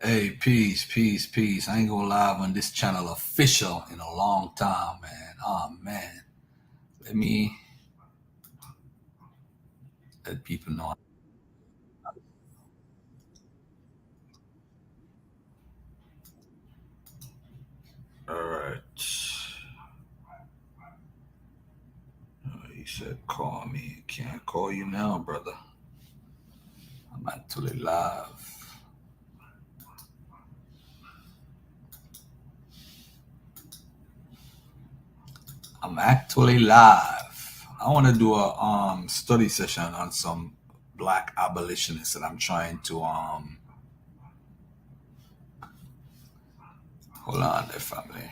Hey, peace, peace, peace. I ain't gonna live on this channel official in a long time, man. Oh man. Let me let people know. Alright. He said call me. Can't call you now, brother. I'm actually live. I'm actually live. I wanna do a study session on some black abolitionists that I'm trying to hold on there, family.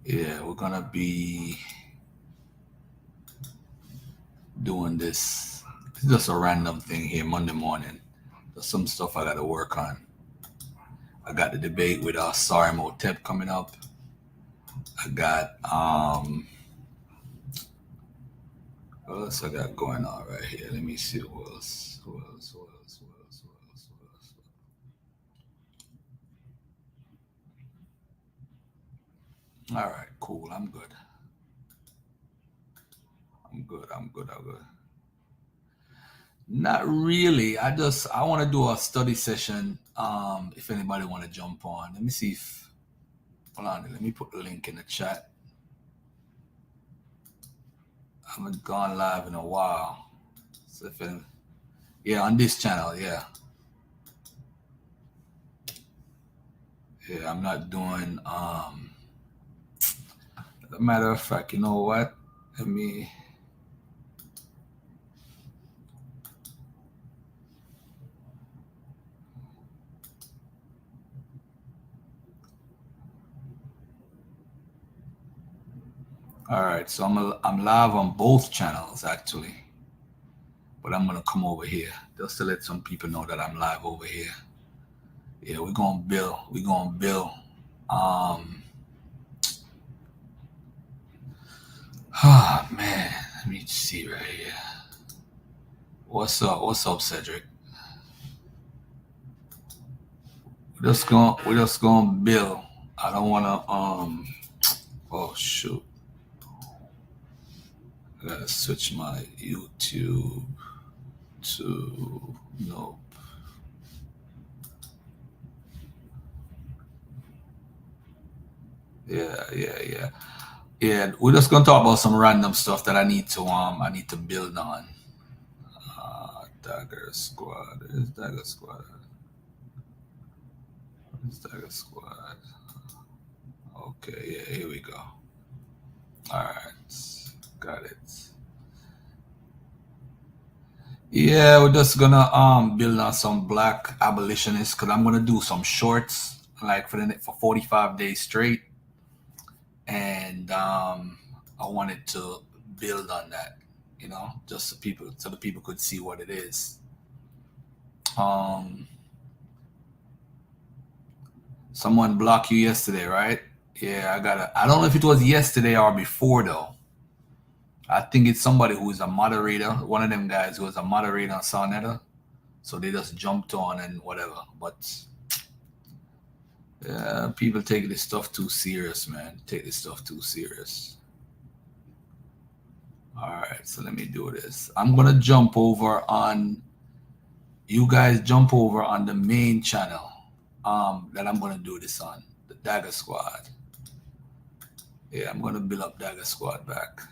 Yeah, we're gonna be doing this. It's just a random thing here Monday morning. There's some stuff I got to work on. I got the debate with Sari Motep coming up. I got what else I got going on right here? Let me see who else. Who else? Who else? Who else? Who else? Who else? All right, cool. I'm good. I'm good. I'm good. I'm good. Not really. I want to do a study session. If anybody want to jump on, let me see if hold on. Let me put the link in the chat. I haven't gone live in a while. So if any, yeah, on this channel, yeah. Yeah, I'm not doing as a matter of fact, you know what? Let me all right, so I'm live on both channels actually. But I'm gonna come over here just to let some people know that I'm live over here. Yeah, we're gonna build. We're gonna build. Um oh man, let me see right here. What's up? What's up, Cedric? We're just gonna build. I don't wanna oh shoot. I gotta switch my YouTube to no. Yeah. Yeah, we're just gonna talk about some random stuff that I need to build on. Dagger Squad. Is Dagger Squad? Is Dagger Squad? Okay, yeah, here we go. Alright. Got it. Yeah, we're just gonna build on some black abolitionists because I'm gonna do some shorts like for 45 days straight. And I wanted to build on that, just so the people could see what it is. Um, Someone blocked you yesterday, right? Yeah, I don't know if it was yesterday or before though. I think it's somebody who is a moderator, one of them guys who was a moderator on Sonetta. So they just jumped on and whatever. But yeah, people take this stuff too serious, man. Take this stuff too serious. All right, so let me do this. I'm gonna jump over on you guys jump over on the main channel that I'm gonna do this on, the Dagger Squad. Yeah, I'm gonna build up Dagger Squad back.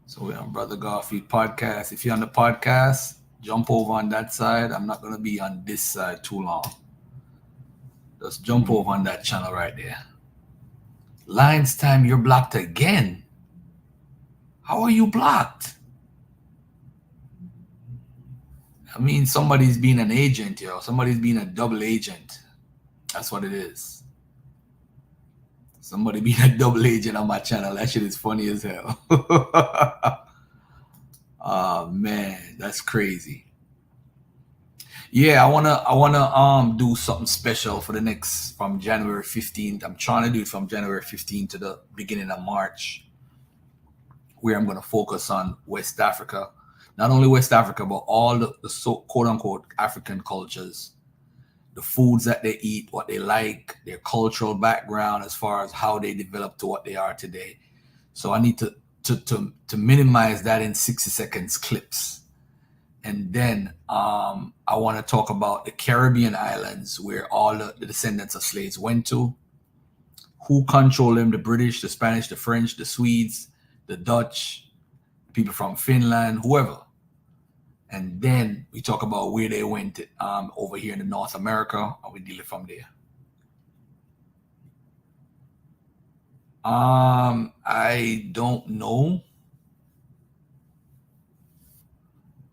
So we're on Brother Garfield podcast. If you're on the podcast, jump over on that side. I'm not gonna be on this side too long. Just jump over on that channel right there. Lines time, you're blocked again. How are you blocked? I mean, somebody's being an agent, yo. Somebody's being a double agent. That's what it is. Somebody being a double agent on my channel. That shit is funny as hell. Oh man, that's crazy. Yeah, I wanna do something special for the next from January 15th. I'm trying to do it from January 15th to the beginning of March, where I'm gonna focus on West Africa. not only West Africa, but all the so quote unquote African cultures, the foods that they eat, what they like, their cultural background as far as how they developed to what they are today. So I need to minimize that in 60 seconds clips. And then I want to talk about the Caribbean islands where all the descendants of slaves went to, who controlled them, the British, the Spanish, the French, the Swedes, the Dutch, people from Finland, whoever. And then we talk about where they went over here in the North America, and we deal it from there. I don't know.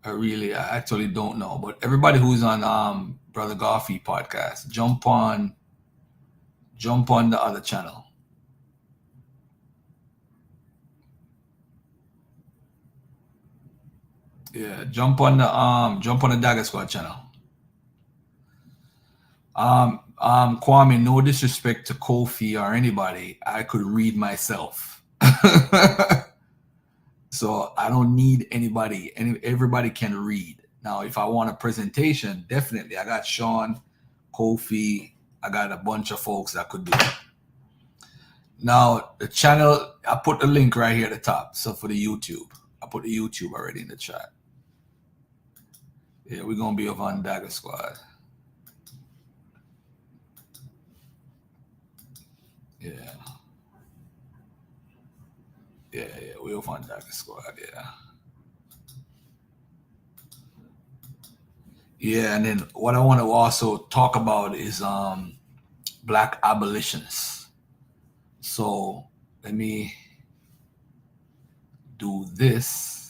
I actually don't know. But everybody who's on Brother Goffey podcast, jump on the other channel. Yeah, jump on the Dagger Squad channel. Kwame, no disrespect to Kofi or anybody. I could read myself. So I don't need anybody. Everybody can read. Now, if I want a presentation, definitely. I got Sean, Kofi. I got a bunch of folks that could do it. Now, the channel, I put the link right here at the top. So for the YouTube, I put the YouTube already in the chat. Yeah, we're going to be over on Dagger Squad. Yeah. Yeah, we're over on Dagger Squad, yeah. Yeah, and then what I want to also talk about is black abolitionists. So let me do this.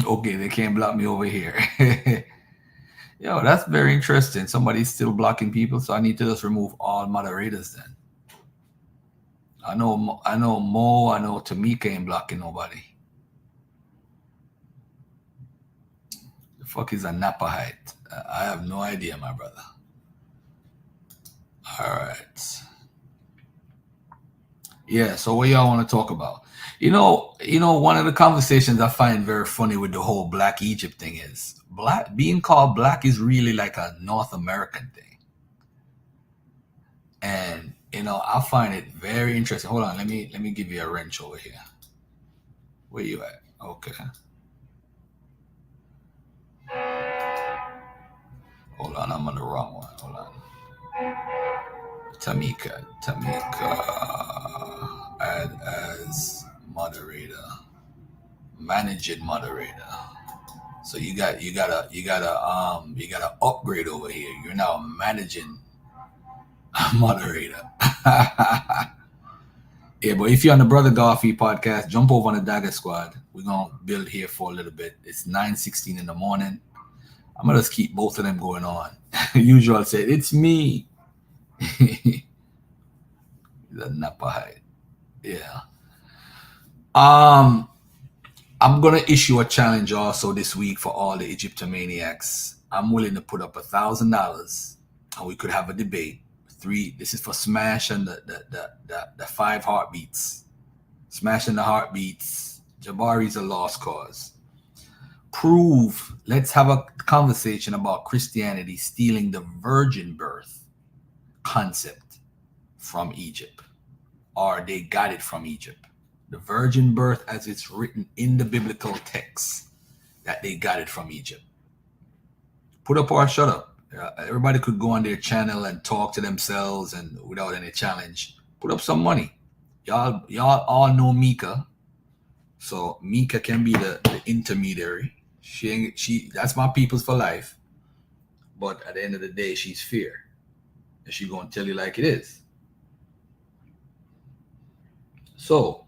Okay, they can't block me over here. Yo, that's very interesting. Somebody's still blocking people, so I need to just remove all moderators then. I know Mo, I know Tamika ain't blocking nobody. The fuck is a Napa height? I have no idea, my brother. All right. Yeah, so what y'all want to talk about? One of the conversations I find very funny with the whole Black Egypt thing is being called black is really like a North American thing. And I find it very interesting. Hold on, let me give you a wrench over here. Where you at? Okay. Hold on, I'm on the wrong one. Hold on. Tamika. Add as moderator. Managing moderator. So you gotta upgrade over here. You're now managing moderator. Yeah, but if you're on the Brother Goffey podcast, jump over on the Dagger Squad. We're gonna build here for a little bit. It's 9:16 in the morning. I'm gonna just keep both of them going on. Usual said, it's me. The Napa height. Yeah. I'm gonna issue a challenge also this week for all the Egyptomaniacs. I'm willing to put up $1,000 and we could have a debate. This is for Smash and the 5 heartbeats. Smash and the heartbeats. Jabari's a lost cause. Let's have a conversation about Christianity stealing the virgin birth concept from Egypt, or they got it from Egypt. The virgin birth as it's written in the biblical text, that they got it from Egypt. Put up or shut up. Everybody could go on their channel and talk to themselves and without any challenge. Put up some money. Y'all all know Mika. So Mika can be the intermediary. She that's my people's for life. But at the end of the day, she's fear. And she's gonna tell you like it is. So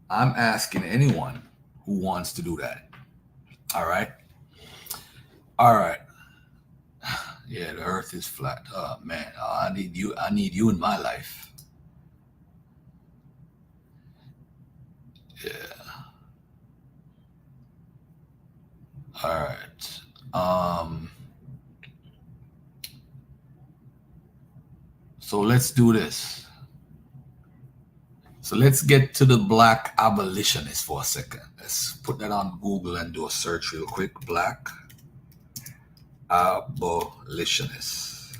I'm asking anyone who wants to do that. All right. Yeah, the earth is flat. Oh man, I need you in my life. Yeah. All right. So let's do this. So let's get to the black abolitionist for a second. Let's put that on Google and do a search real quick. Black abolitionist.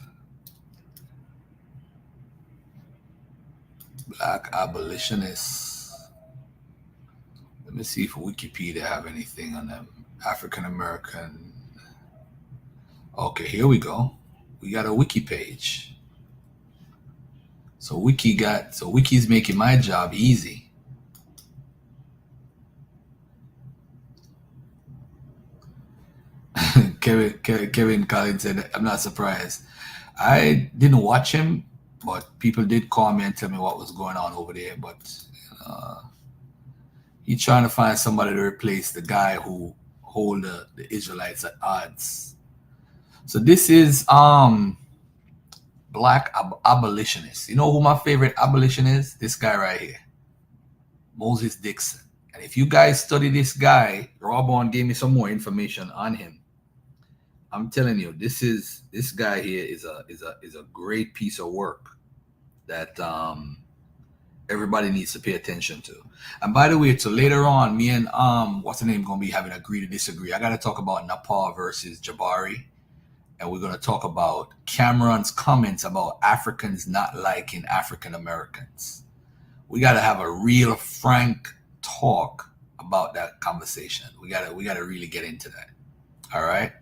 Black abolitionists. Let me see if Wikipedia have anything on them. African American. Okay, here we go. We got a wiki page. So Wiki's making my job easy. Kevin Collins said, I'm not surprised. I didn't watch him, but people did call me and tell me what was going on over there. But he's trying to find somebody to replace the guy who hold the Israelites at odds. So this is black abolitionist. You know who my favorite abolitionist is? This guy right here, Moses Dixon. And if you guys study this guy, Rawborn gave me some more information on him. I'm telling you, this guy here is a great piece of work that everybody needs to pay attention to. And by the way, so later on, me and what's the name gonna be having agree to disagree. I gotta talk about Nepal versus Jabari. And we're going to talk about Cameron's comments about Africans not liking African Americans. We got to have a real frank talk about that conversation. We got to really get into that. All right.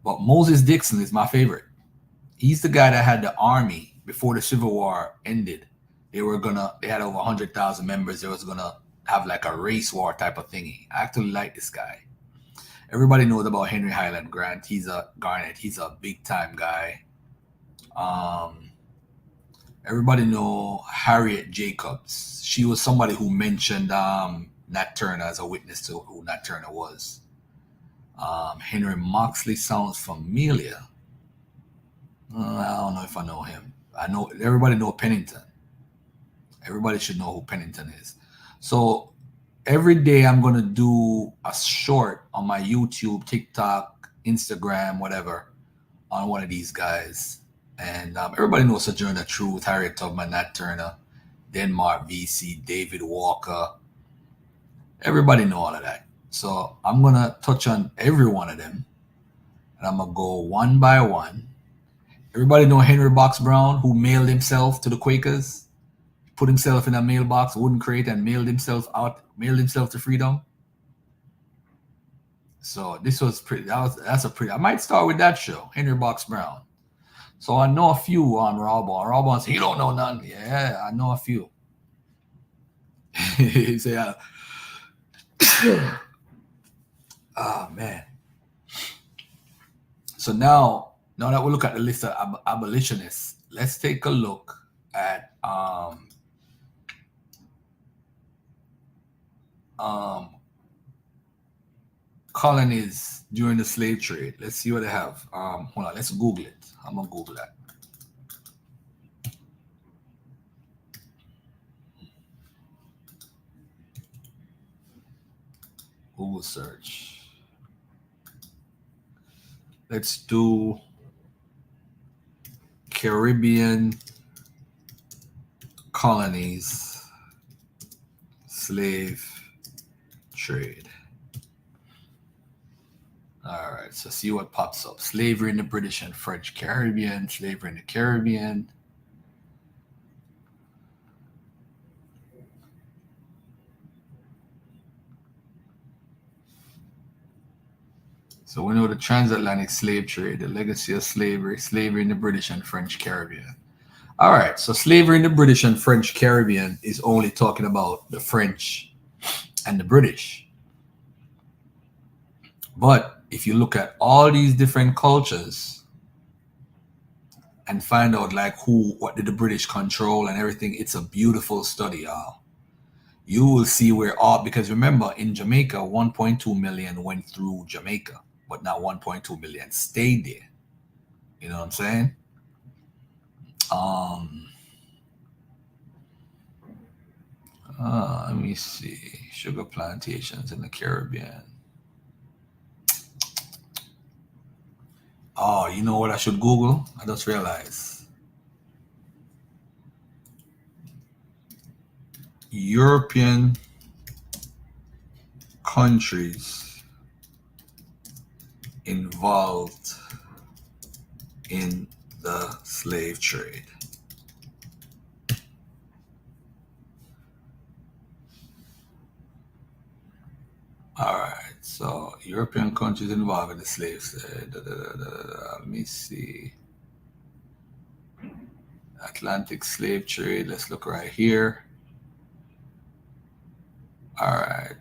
But Moses Dixon is my favorite. He's the guy that had the army before the Civil War ended. They had over 100,000 members. They was going to have like a race war type of thingy. I actually like this guy. Everybody knows about Henry Highland Grant. He's a big time guy. Everybody know Harriet Jacobs. She was somebody who mentioned Nat Turner as a witness to who Nat Turner was. Henry Moxley sounds familiar. I don't know if I know him. I know everybody know Pennington. Everybody should know who Pennington is. So every day I'm going to do a short on my YouTube, TikTok, Instagram, whatever, on one of these guys. And everybody knows Sojourner Truth, Harriet Tubman, Nat Turner, Denmark VC, David Walker. Everybody know all of that. So I'm going to touch on every one of them. And I'm going to go one by one. Everybody know Henry Box Brown, who mailed himself to the Quakers. Put himself in a mailbox, wooden crate, and mailed himself to freedom. So this was pretty. That's a pretty. I might start with that show, Henry Box Brown. So I know a few on Rawborn. Rawborn said, "You don't know none." Yeah, I know a few. He said, "Ah, man." So now that we look at the list of abolitionists, let's take a look at colonies during the slave trade. Let's see what they have. Hold on, let's Google it. I'm gonna Google that. Google search. Let's do Caribbean colonies slave trade. All right, so see what pops up. Slavery in the British and French Caribbean, slavery in the Caribbean. So we know the transatlantic slave trade, the legacy of slavery, slavery in the British and French Caribbean. All right, so slavery in the British and French Caribbean is only talking about the French and the British. But if you look at all these different cultures and find out like what did the British control and everything, it's a beautiful study, y'all. You will see because remember in Jamaica, 1.2 million went through Jamaica, but not 1.2 million stayed there. You know what I'm saying? Let me see. Sugar plantations in the Caribbean. Oh, you know what I should Google? I just realized. European countries involved in the slave trade. All right, so European countries involved in the slave trade. Let me see. Atlantic slave trade. Let's look right here. All right.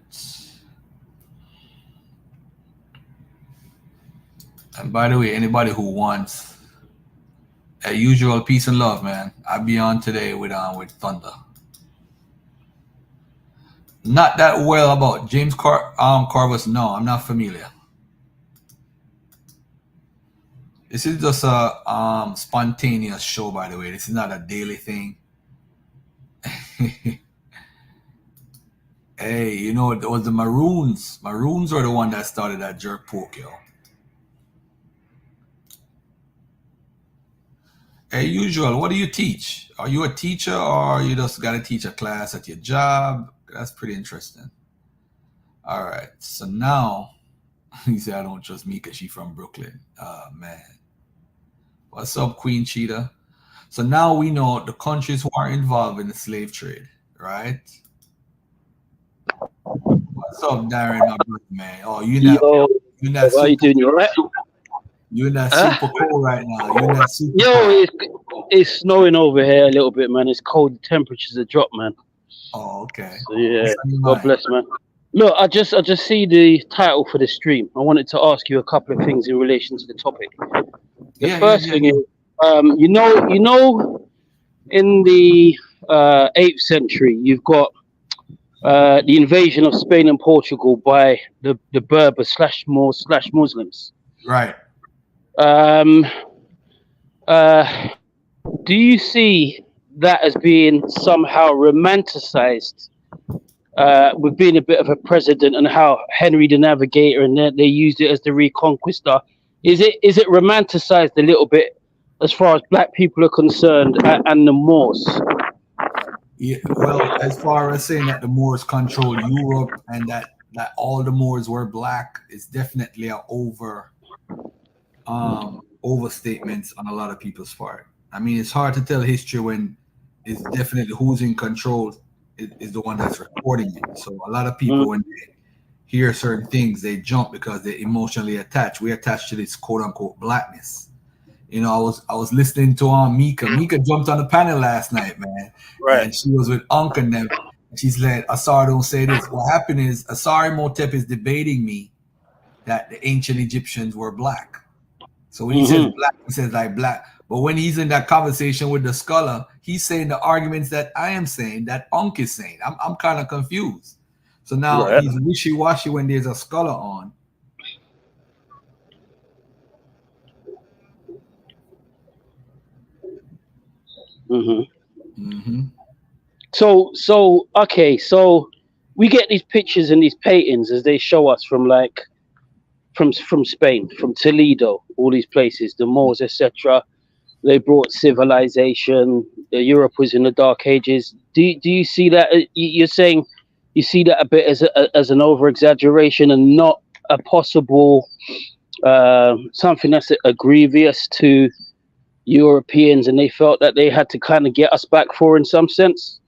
And by the way, anybody who wants a usual peace and love, man, I'll be on today with Thunder. Not that well about James Carvus. No, I'm not familiar. This is just a spontaneous show, by the way. This is not a daily thing. Hey, you know, it was the Maroons. Maroons were the one that started that jerk poke, yo. Hey, usual, what do you teach? Are you a teacher or you just got to teach a class at your job? That's pretty interesting. All right, so now, you say I don't trust me because she's from Brooklyn. Man. What's up, Queen Cheetah? So now we know the countries who are involved in the slave trade, right? What's up, Darren, my brother, man? Oh, you're not how are you doing? You all right? You're not super cold right now. You're not super Yo, it's snowing over here a little bit, man. It's cold. The temperatures have dropped, man. Oh, okay. So, yeah, God bless, man. Look, I just see the title for the stream. I wanted to ask you a couple of things in relation to the topic. The first thing is, you know, in the 8th century, you've got the invasion of Spain and Portugal by the Berbers / Moors / Muslims. Right. Do you see that as being somehow romanticized with being a bit of a president, and how Henry the Navigator and they used it as the Reconquista? Is it romanticized a little bit as far as black people are concerned and the Moors? Yeah, well, as far as saying that the Moors controlled Europe and that all the Moors were black, it's definitely an overstatements on a lot of people's part. I mean, it's hard to tell history when it's definitely who's in control is the one that's recording it. So a lot of people, when they hear certain things, they jump because they're emotionally attached. We're attached to this quote unquote blackness. You know, I was listening to Mika. Mika jumped on the panel last night, man. Right. And she was with Unc and them. She's like, Asari, don't say this. What happened is Asari Motep is debating me that the ancient Egyptians were black. So when he says black, he says like black. But when he's in that conversation with the scholar, he's saying the arguments that I am saying, that Unc is saying. I'm kind of confused. So now he's wishy-washy when there's a scholar on. So okay, so we get these pictures and these paintings as they show us from Spain, from Toledo, all these places, the Moors, etc. They brought civilization. Europe was in the Dark Ages. Do you see that? You're saying you see that a bit as an over exaggeration and not a possible something that's grievous to Europeans, and they felt that they had to kind of get us back for in some sense?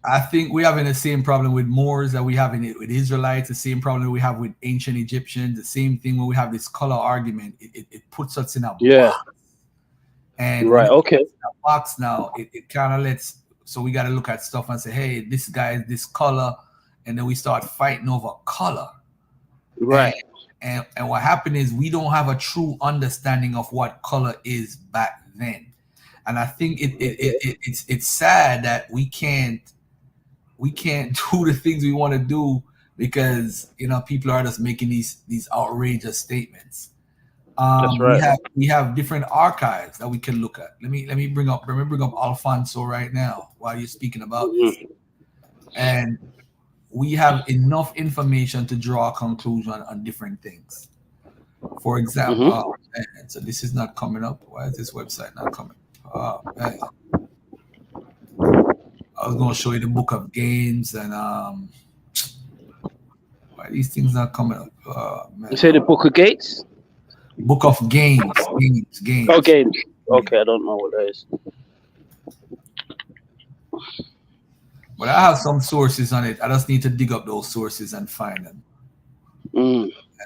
I think we're having the same problem with Moors that we have with Israelites, the same problem we have with ancient Egyptians, the same thing when we have this color argument. It puts us in a box. And in a box now, it kind of lets, so we got to look at stuff and say, hey, this guy is this color, and then we start fighting over color. Right. And what happened is we don't have a true understanding of what color is back then. And I think it's sad that we can't do the things we want to do because people are just making these outrageous statements. That's right. We have different archives that we can look at. Let me bring up Alfonso right now while you're speaking about this. And we have enough information to draw a conclusion on different things. For example, so this is not coming up. Why is this website not coming? I was gonna show you the book of games and why these things not coming up? Man. You say the Book of Gates? Book of games. Oh, games. Okay, I don't know what that is. But I have some sources on it. I just need to dig up those sources and find them.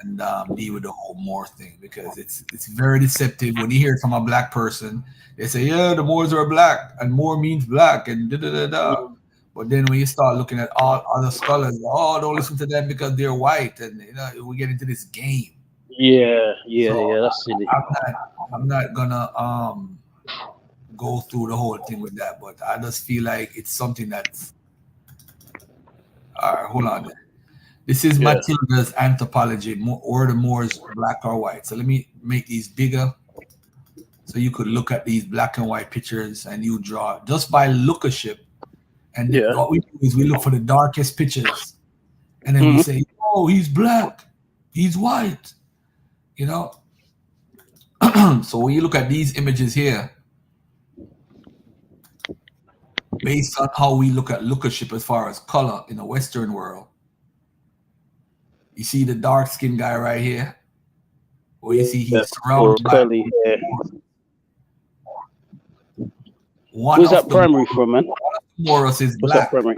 And deal with the whole Moor thing, because it's very deceptive. When you hear it from a black person, they say, yeah, the Moors are black and Moor means black and da da da da. But then when you start looking at all other scholars, don't listen to them because they're white, and we get into this game. Yeah, So that's silly. I'm not gonna go through the whole thing with that, but I just feel like it's something that's all right. Hold on. This is Matilda's anthropology, or the Moors black or white. So let me make these bigger, so you could look at these black and white pictures and you draw just by lookership. And what we do is we look for the darkest pictures, and then we say, "Oh, he's black, he's white," So when you look at these images here, based on how we look at lookership as far as color in the Western world, you see the dark-skinned guy right here, or you see he's surrounded by Where's that primary from, man? Moors is black. Primary?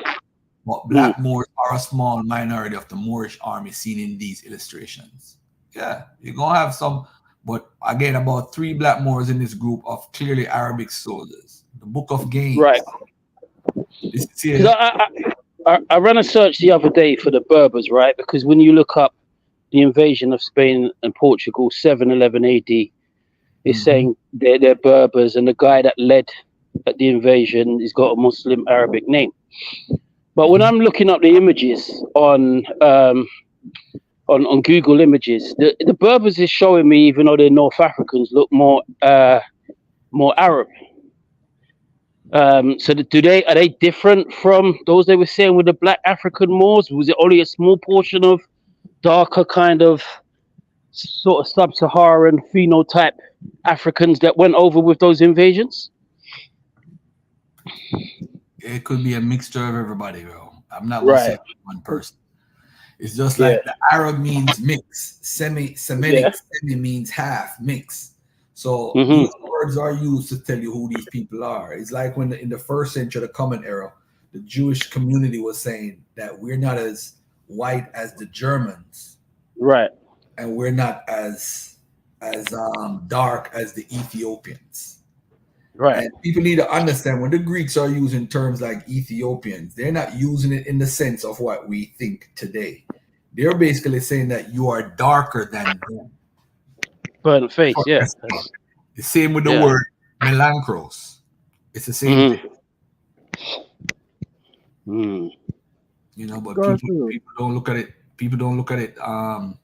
But black Moors are a small minority of the Moorish army seen in these illustrations. Yeah, you're gonna have some, but again, about 3 black Moors in this group of clearly Arabic soldiers. The Book of Games. Right. I ran a search the other day for the Berbers, right? Because when you look up the invasion of Spain and Portugal, 711 AD, it's saying they're Berbers, and the guy that led at the invasion has got a Muslim Arabic name. But when I'm looking up the images on Google Images, the Berbers is showing me, even though they're North Africans, look more Arab. So are they different from those they were saying with the black African Moors? Was it only a small portion of darker kind of sort of sub-Saharan phenotype Africans that went over with those invasions? It could be a mixture of everybody, bro. I'm not gonna say one person. It's just like the Arab means mix, Semitic semi means half mix. So these words are used to tell you who these people are. It's like when in the first century, the Common Era, the Jewish community was saying that we're not as white as the Germans, right? And we're not as dark as the Ethiopians. Right. And people need to understand when the Greeks are using terms like Ethiopians, they're not using it in the sense of what we think today. They're basically saying that you are darker than them. Burnt face, yeah. The same with the word melancros. It's the same thing. But people don't look at it. People don't look at it the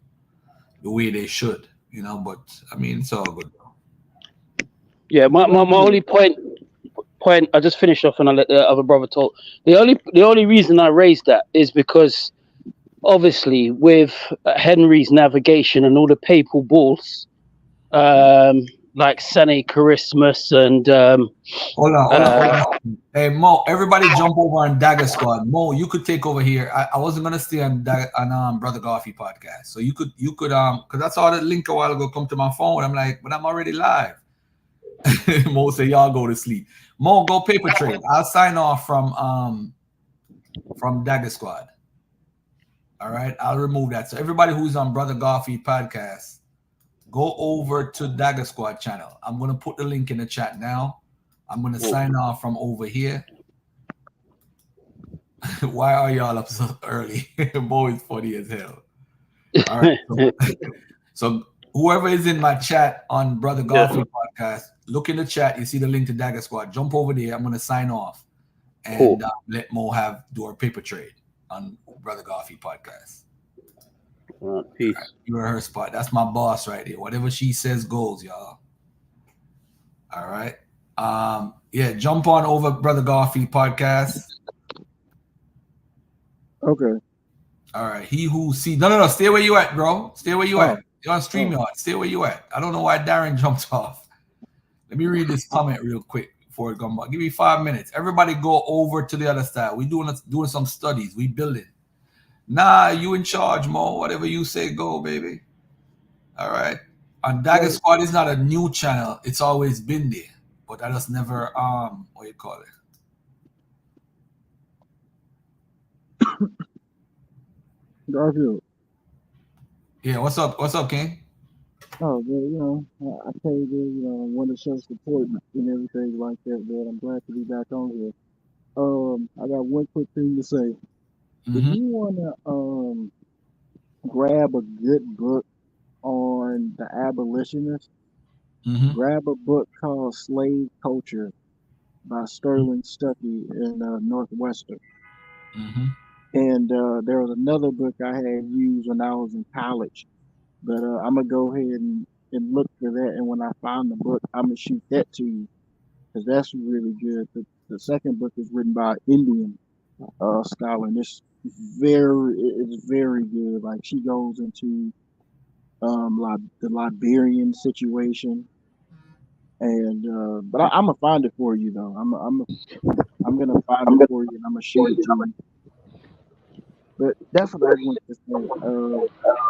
way they should. But I mean, it's all good. Yeah, my only point. I just finished off and I let the other brother talk. The only reason I raised that is because obviously with Henry's navigation and all the papal bulls, like Sene Charismus and hold on. Hey Mo, everybody jump over on Dagger Squad. Mo, you could take over here. I wasn't gonna stay on Brother Garfi podcast, so you could because I saw that link a while ago come to my phone. I'm like, but I'm already live. Mo said, y'all go to sleep. Mo, go paper trade. I'll sign off from Dagger Squad. All right, I'll remove that. So everybody who's on Brother Garfi podcast, go over to Dagger Squad channel. I'm gonna put the link in the chat now. I'm gonna sign off from over here. Why are y'all up so early? Mo is funny as hell. All right. So whoever is in my chat on Brother Garfi podcast, look in the chat. You see the link to Dagger Squad. Jump over there. I'm gonna sign off and let Mo do our paper trade on Brother Garfi podcast. Peace. Right, you're her spot. That's my boss right here. Whatever she says goes, y'all. All right. Jump on over Brother Garfi podcast. Okay. All right. He who see no, stay where you at, bro. Stay where you at. You're on StreamYard. Stay where you at. I don't know why Darren jumped off. Let me read this comment real quick before it comes back. Give me 5 minutes. Everybody go over to the other side. We doing some studies. We building. Nah, you in charge, Mo. Whatever you say, go, baby. All right. And Dagger Squad is not a new channel. It's always been there. But I just never what you call it? Garfield. Yeah, what's up? What's up, King? Oh, man, I paid in, want to show support and everything like that, man. I'm glad to be back on here. I got one quick thing to say. If you want to grab a good book on the abolitionists, grab a book called Slave Culture by Sterling Stuckey in Northwestern. And there was another book I had used when I was in college, but I'm going to go ahead and look for that. And when I find the book, I'm going to shoot that to you because that's really good. The second book is written by an Indian scholar, and it's very good. Like she goes into the Liberian situation, and but I'm gonna find it for you though. I'm gonna find it for you, and I'm gonna shoot it to you. But that's what I want to say.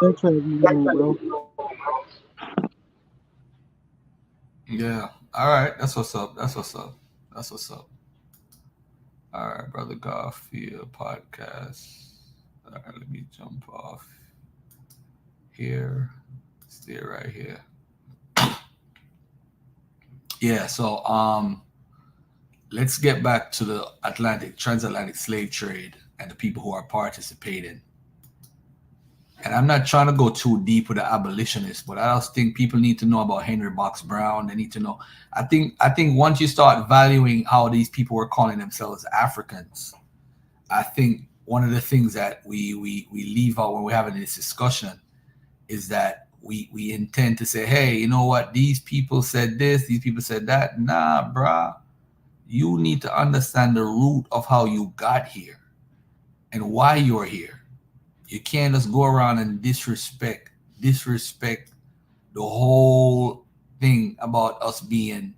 Thanks for having me on, bro. Yeah. All right. That's what's up. All right, Brother Garfield podcast. All right, let me jump off here. Stay right here. Yeah, so let's get back to the transatlantic slave trade and the people who are participating. And I'm not trying to go too deep with the abolitionists, but I just think people need to know about Henry Box Brown. They need to know. I think once you start valuing how these people were calling themselves Africans, I think one of the things that we leave out when we're having this discussion is that we intend to say, hey, you know what? These people said this, these people said that. Nah, bruh. You need to understand the root of how you got here and why you're here. You can't just go around and disrespect the whole thing about us being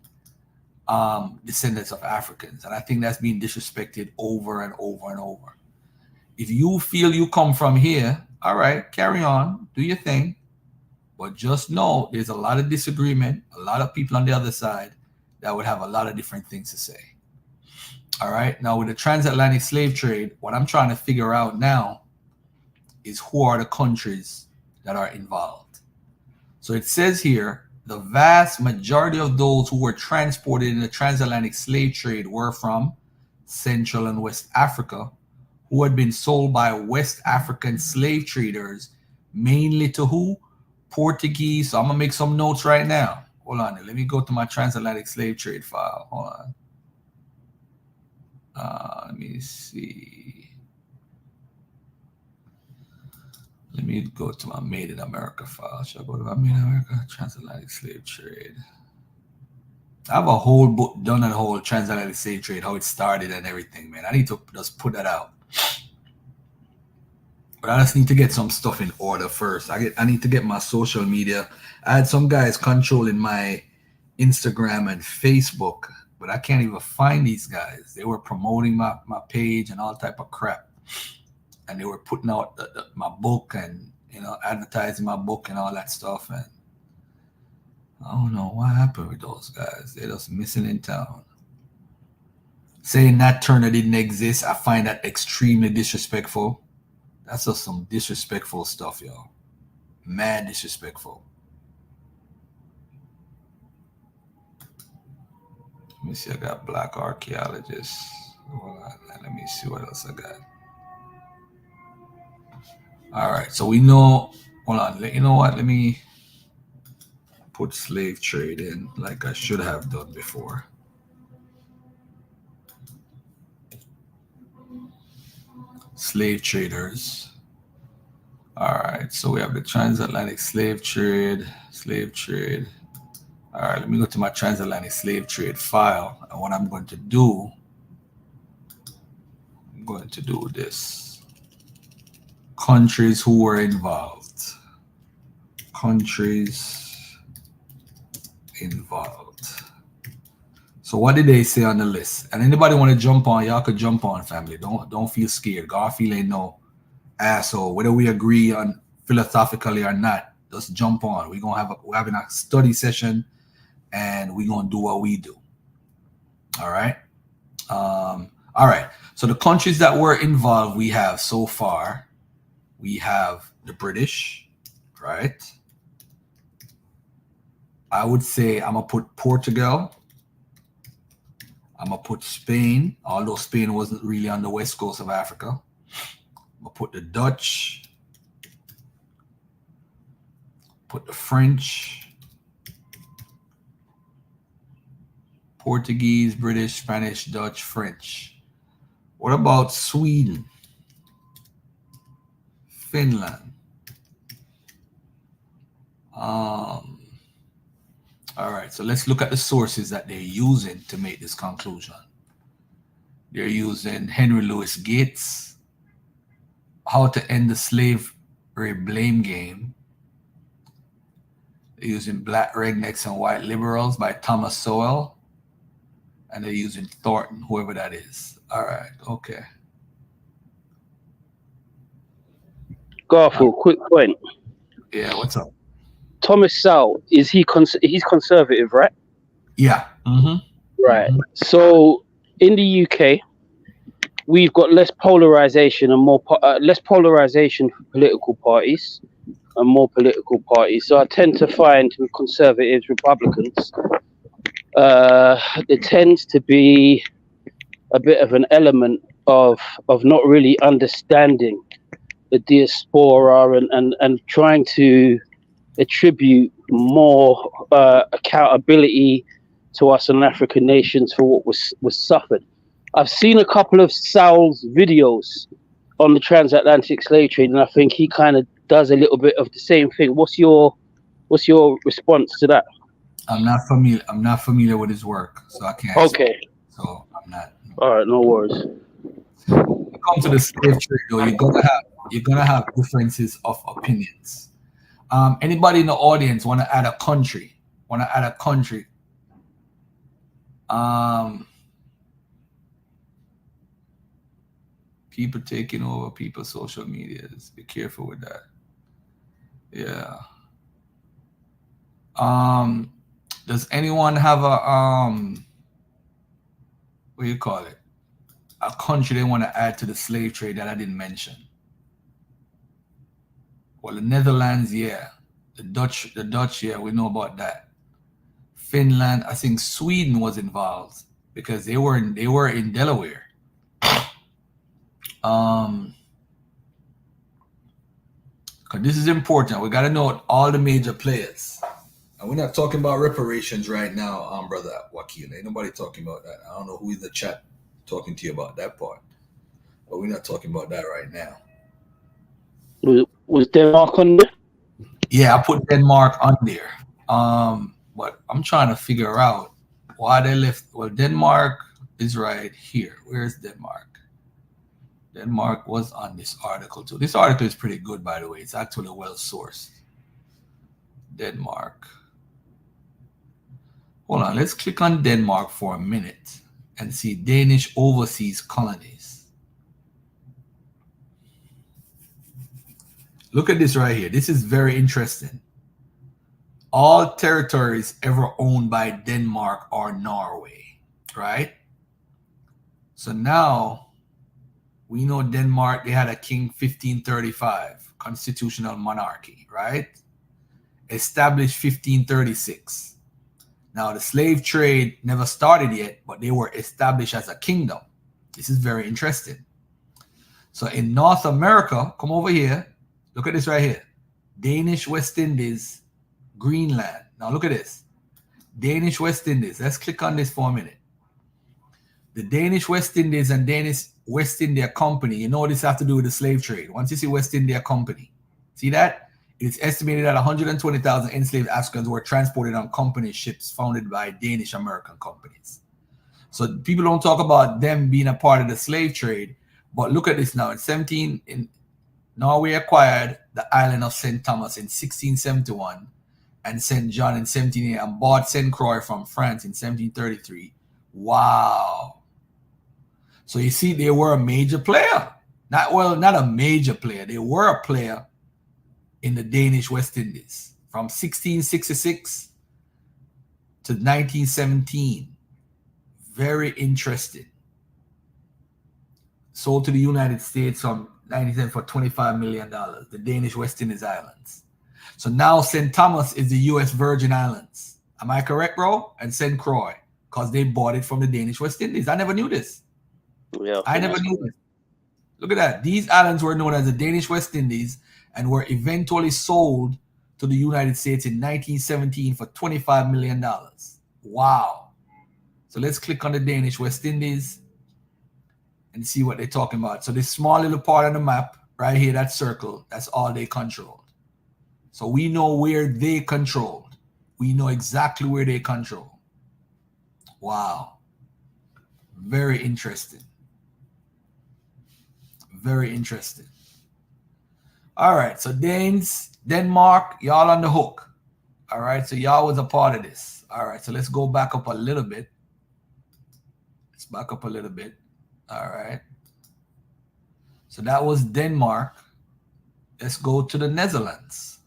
descendants of Africans. And I think that's being disrespected over and over and over. If you feel you come from here, all right, carry on, do your thing. But just know there's a lot of disagreement, a lot of people on the other side that would have a lot of different things to say. All right. Now, with the transatlantic slave trade, what I'm trying to figure out now is who are the countries that are involved. So it says here, the vast majority of those who were transported in the transatlantic slave trade were from Central and West Africa, who had been sold by West African slave traders, mainly to who? Portuguese. So I'm going to make some notes right now. Hold on. Let me go to my transatlantic slave trade file. Hold on. Let me see. Let me go to my Made in America file. Should I go to my Made in America? Transatlantic slave trade. I have a whole book done on the whole transatlantic slave trade, how it started and everything, man. I need to just put that out. But I just need to get some stuff in order first. I need to get my social media. I had some guys controlling my Instagram and Facebook, but I can't even find these guys. They were promoting my page and all type of crap. And they were putting out my book and, advertising my book and all that stuff. And I don't know what happened with those guys. They're just missing in town. Saying Nat Turner didn't exist, I find that extremely disrespectful. That's just some disrespectful stuff, y'all. Mad disrespectful. Let me see, I got black archaeologists. Hold on, let me see what else I got. All right, so we know, hold on, you know what? Let me put slave trade in like I should have done before. Slave traders. All right, so we have the transatlantic slave trade. All right, let me go to my transatlantic slave trade file. And what I'm going to do, this. Countries who were involved. So what did they say on the list? And anybody want to jump on, y'all could jump on, family. Don't feel scared. Garfield ain't no asshole. Whether we agree on philosophically or not, just jump on. We're having a study session, and we're gonna do what we do. All right. All right. So the countries that were involved, we have so far, we have the British, right? I would say I'm gonna put Portugal. I'm gonna put Spain, although Spain wasn't really on the west coast of Africa. I'm gonna put the Dutch, put the French, Portuguese, British, Spanish, Dutch, French. What about Sweden? Finland? All right, so let's look at the sources that they're using to make this conclusion. They're using Henry Louis Gates, How to End the Slavery Blame Game. They're using Black Rednecks and White Liberals by Thomas Sowell. And they're using Thornton, whoever that is. All right, okay. Garfield, quick point. Yeah, what's up? Thomas Sowell, he's conservative, right? Yeah. Right. So in the UK, we've got less polarization and less polarization for political parties and more political parties. So I tend to find with conservatives, Republicans, there tends to be a bit of an element of not really understanding the diaspora and trying to attribute more accountability to us and African nations for what was suffered. I've seen a couple of Sowell's videos on the transatlantic slave trade, and I think he kind of does a little bit of the same thing. What's your response to that? I'm not familiar with his work, so I can't. Okay. So I'm not. All right, no worries. When it comes to the slave trade, though, you're gonna have differences of opinions. Anybody in the audience want to add a country? People taking over people's social medias. Be careful with that. Yeah. Does anyone have a what do you call it? A country they want to add to the slave trade that I didn't mention? Well, the Netherlands, yeah. The Dutch, yeah, we know about that. Finland, I think Sweden was involved because they were in Delaware. Because this is important. We got to know all the major players. And we're not talking about reparations right now, brother Joaquin. Ain't nobody talking about that. I don't know who in the chat talking to you about that part. But we're not talking about that right now. Was Denmark on there? Yeah, I put Denmark on there. But I'm trying to figure out why they left. Well, Denmark is right here. Where's Denmark? Denmark was on this article too. This article is pretty good, by the way. It's actually well sourced. Denmark. Hold on, let's click on Denmark for a minute and see Danish overseas colonies. Look at this right here. This is very interesting. All territories ever owned by Denmark or Norway, right? So now we know Denmark, they had a king 1535, constitutional monarchy, right? Established 1536. Now the slave trade never started yet, but they were established as a kingdom. This is very interesting. So in North America, come over here. Look at this right here. Danish West Indies, Greenland. Now look at this. Danish West Indies. Let's click on this for a minute. The Danish West Indies and Danish West India Company. You know this has to do with the slave trade. Once you see West India Company, see that? It's estimated that 120,000 enslaved Africans were transported on company ships founded by Danish American companies. So people don't talk about them being a part of the slave trade, but look at this now. Norway acquired the island of St. Thomas in 1671 and St. John in 1780 and bought St. Croix from France in 1733 Wow. So you see, they were a major player. Not a major player. They were a player in the Danish West Indies from 1666 to 1917. Very interesting. Sold to the United States from 1910 for $25 million, the Danish West Indies Islands. So now St. Thomas is the U.S. Virgin Islands. Am I correct, bro? And St. Croix, because they bought it from the Danish West Indies. I never knew this. Yeah, I never knew this. Look at that. These islands were known as the Danish West Indies and were eventually sold to the United States in 1917 for $25 million. Wow. So let's click on the Danish West Indies and see what they're talking about. So this small little part on the map right here, that circle, that's all they controlled. So we know where they controlled. We know exactly where they control. Wow. Very interesting. Very interesting. All right. So Denmark, y'all on the hook. All right. So y'all was a part of this. All right. So let's go back up a little bit. Let's back up a little bit. All right. So that was Denmark. Let's go to the Netherlands.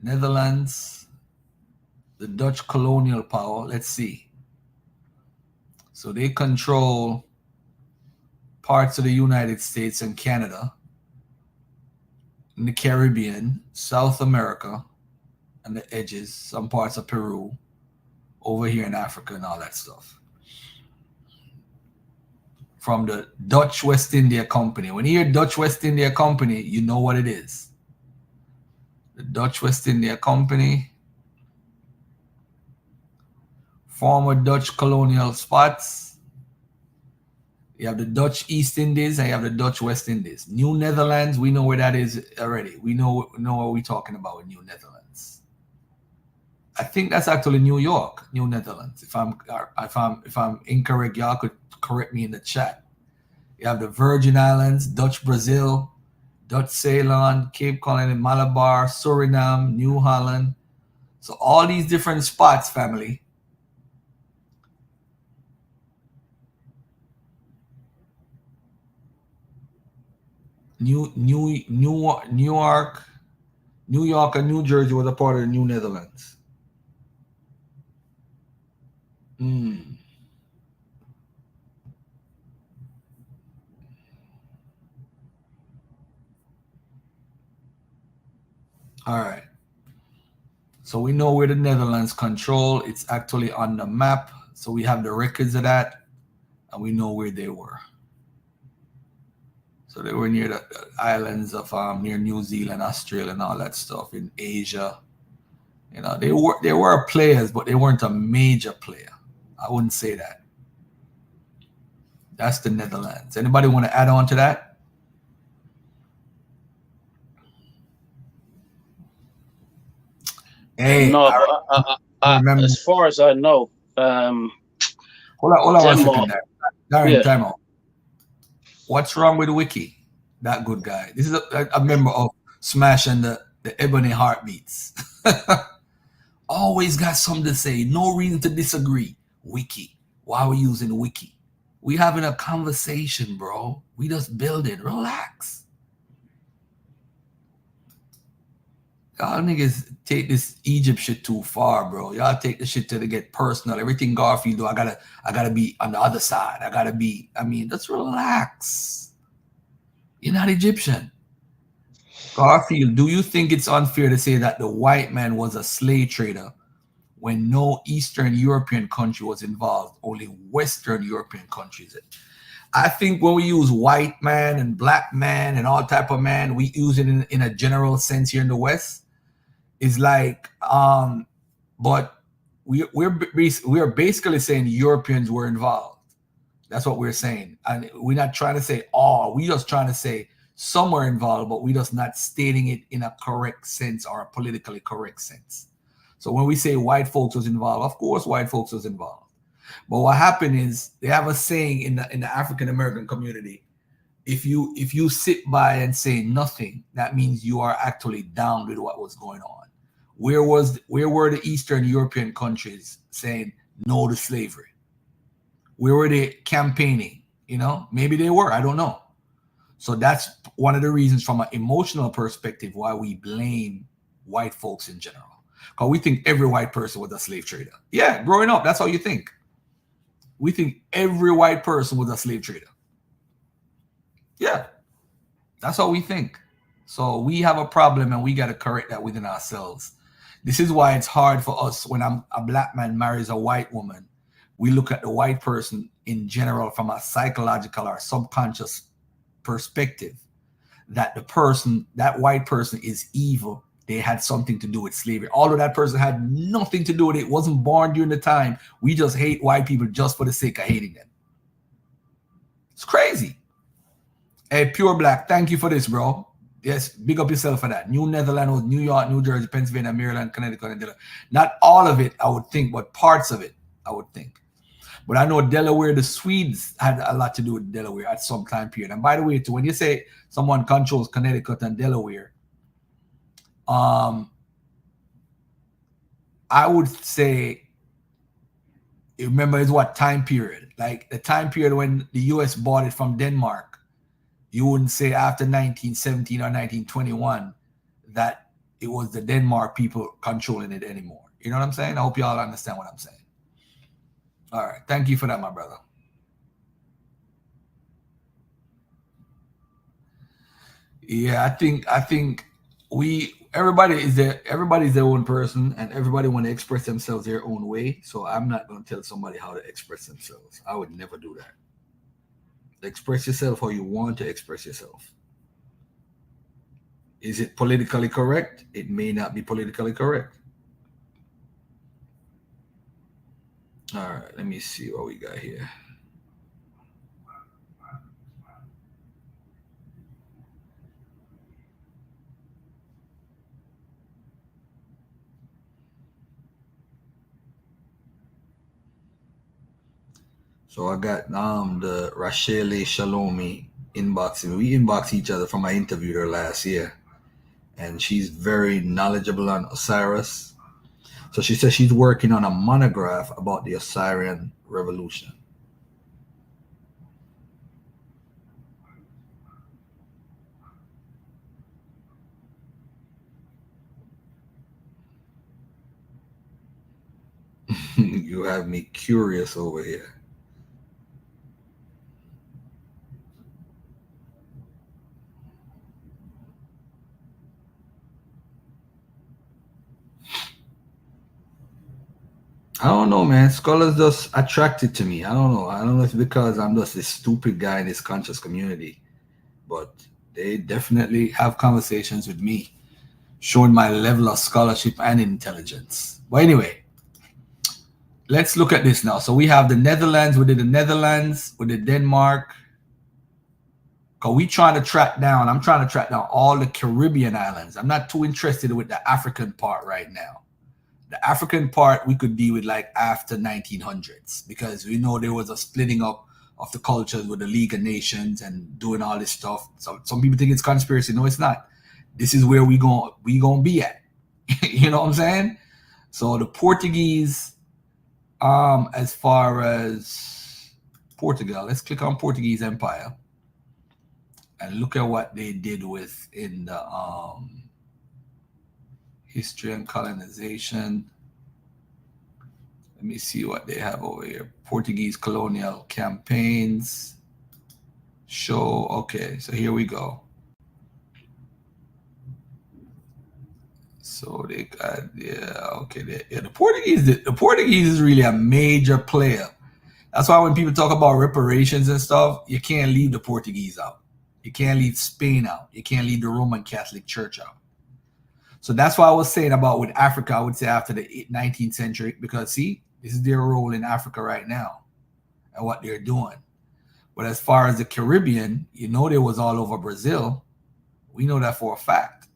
Netherlands, the Dutch colonial power. Let's see. So they control parts of the United States and Canada, in the Caribbean, South America, and the edges, some parts of Peru, over here in Africa and all that stuff. From the Dutch West India Company. When you hear Dutch West India Company, you know what it is. The Dutch West India Company, former Dutch colonial spots. You have the Dutch East Indies and you have the Dutch West Indies. New Netherlands, we know where that is already. We know what we're talking about with New Netherlands. I think that's actually New York, New Netherlands. If I'm incorrect, y'all could correct me in the chat. You have the Virgin Islands, Dutch Brazil, Dutch Ceylon, Cape Colony, Malabar, Suriname, New Holland. So all these different spots, family. New York, and New Jersey was a part of the New Netherlands. All right. So we know where the Netherlands control. It's actually on the map. So we have the records of that, and we know where they were. So they were near the islands of near New Zealand, Australia, and all that stuff in Asia. You know, they were players, but they weren't a major player. I wouldn't say that. That's the Netherlands. Anybody want to add on to that? Hey, no, as far as I know, hold on 1 second there. Darren, time out. What's wrong with Wiki? That good guy. This is a member of Smash and the Ebony Heartbeats. Always got something to say. No reason to disagree. Wiki. Why are we using Wiki? We having a conversation, bro. We just building. Relax. Y'all niggas take this Egypt shit too far, bro. Y'all take the shit to get personal. Everything Garfield do, I gotta be on the other side. Just relax. You're not Egyptian. Garfield, do you think it's unfair to say that the white man was a slave trader when no Eastern European country was involved, only Western European countries? I think when we use white man and black man and all type of man, we use it in a general sense here in the West. It's like, but we're basically saying Europeans were involved. That's what we're saying. And we're not trying to say all. We're just trying to say some were involved, but we're just not stating it in a correct sense or a politically correct sense. So when we say white folks was involved, of course white folks was involved. But what happened is they have a saying in the African American community: if you sit by and say nothing, that means you are actually down with what was going on. Where were the Eastern European countries saying no to slavery? Where were they campaigning? Maybe they were. I don't know. So that's one of the reasons from an emotional perspective why we blame white folks in general. Because we think every white person was a slave trader. Yeah, growing up, that's how you think. We think every white person was a slave trader. Yeah, that's how we think. So we have a problem and we got to correct that within ourselves. This is why it's hard for us when a black man marries a white woman. We look at the white person in general from a psychological or subconscious perspective that that white person is evil. They had something to do with slavery. Although that person had nothing to do with it, wasn't born during the time. We just hate white people just for the sake of hating them. It's crazy. Hey, Pure Black, thank you for this, bro. Yes, big up yourself for that. New Netherlands, New York, New Jersey, Pennsylvania, Maryland, Connecticut, and Delaware. Not all of it, I would think, but parts of it, I would think. But I know Delaware, the Swedes had a lot to do with Delaware at some time period. And by the way, too, when you say someone controls Connecticut and Delaware, I would say, remember, it's what time period? Like the time period when the U.S. bought it from Denmark. You wouldn't say after 1917 or 1921 that it was the Denmark people controlling it anymore. You know what I'm saying? I hope y'all understand what I'm saying. All right. Thank you for that, my brother. Yeah, I think everybody's their own person and everybody want to express themselves their own way. So I'm not going to tell somebody how to express themselves. I would never do that. Express yourself how you want to express yourself. Is it politically correct? It may not be politically correct. All right, let me see what we got here. So I got the Rachele Shalomi inboxing. We inbox each other from my interview her last year. And she's very knowledgeable on Osiris. So she says she's working on a monograph about the Osirian revolution. You have me curious over here. I don't know, man. Scholars just attracted to me. I don't know. I don't know if it's because I'm just this stupid guy in this conscious community, but they definitely have conversations with me, showing my level of scholarship and intelligence. But anyway, let's look at this now. So we have the Netherlands. We did the Netherlands. We did Denmark. Because I'm trying to track down all the Caribbean islands. I'm not too interested with the African part right now. The African part we could deal with like after 1900s, because we know there was a splitting up of the cultures with the League of Nations and doing all this stuff. So some people think it's conspiracy. No, it's not. This is where we gonna be at. You know what I'm saying? So the Portuguese, as far as Portugal, let's click on Portuguese Empire and look at what they did in the history and colonization. Let me see what they have over here. Portuguese colonial campaigns. Show. Okay, so here we go. So they got, the Portuguese is really a major player. That's why when people talk about reparations and stuff, you can't leave the Portuguese out. You can't leave Spain out. You can't leave the Roman Catholic Church out. So that's why I was saying about with Africa, I would say after the 19th century, because see, this is their role in Africa right now and what they're doing. But as far as the Caribbean, they was all over Brazil. We know that for a fact.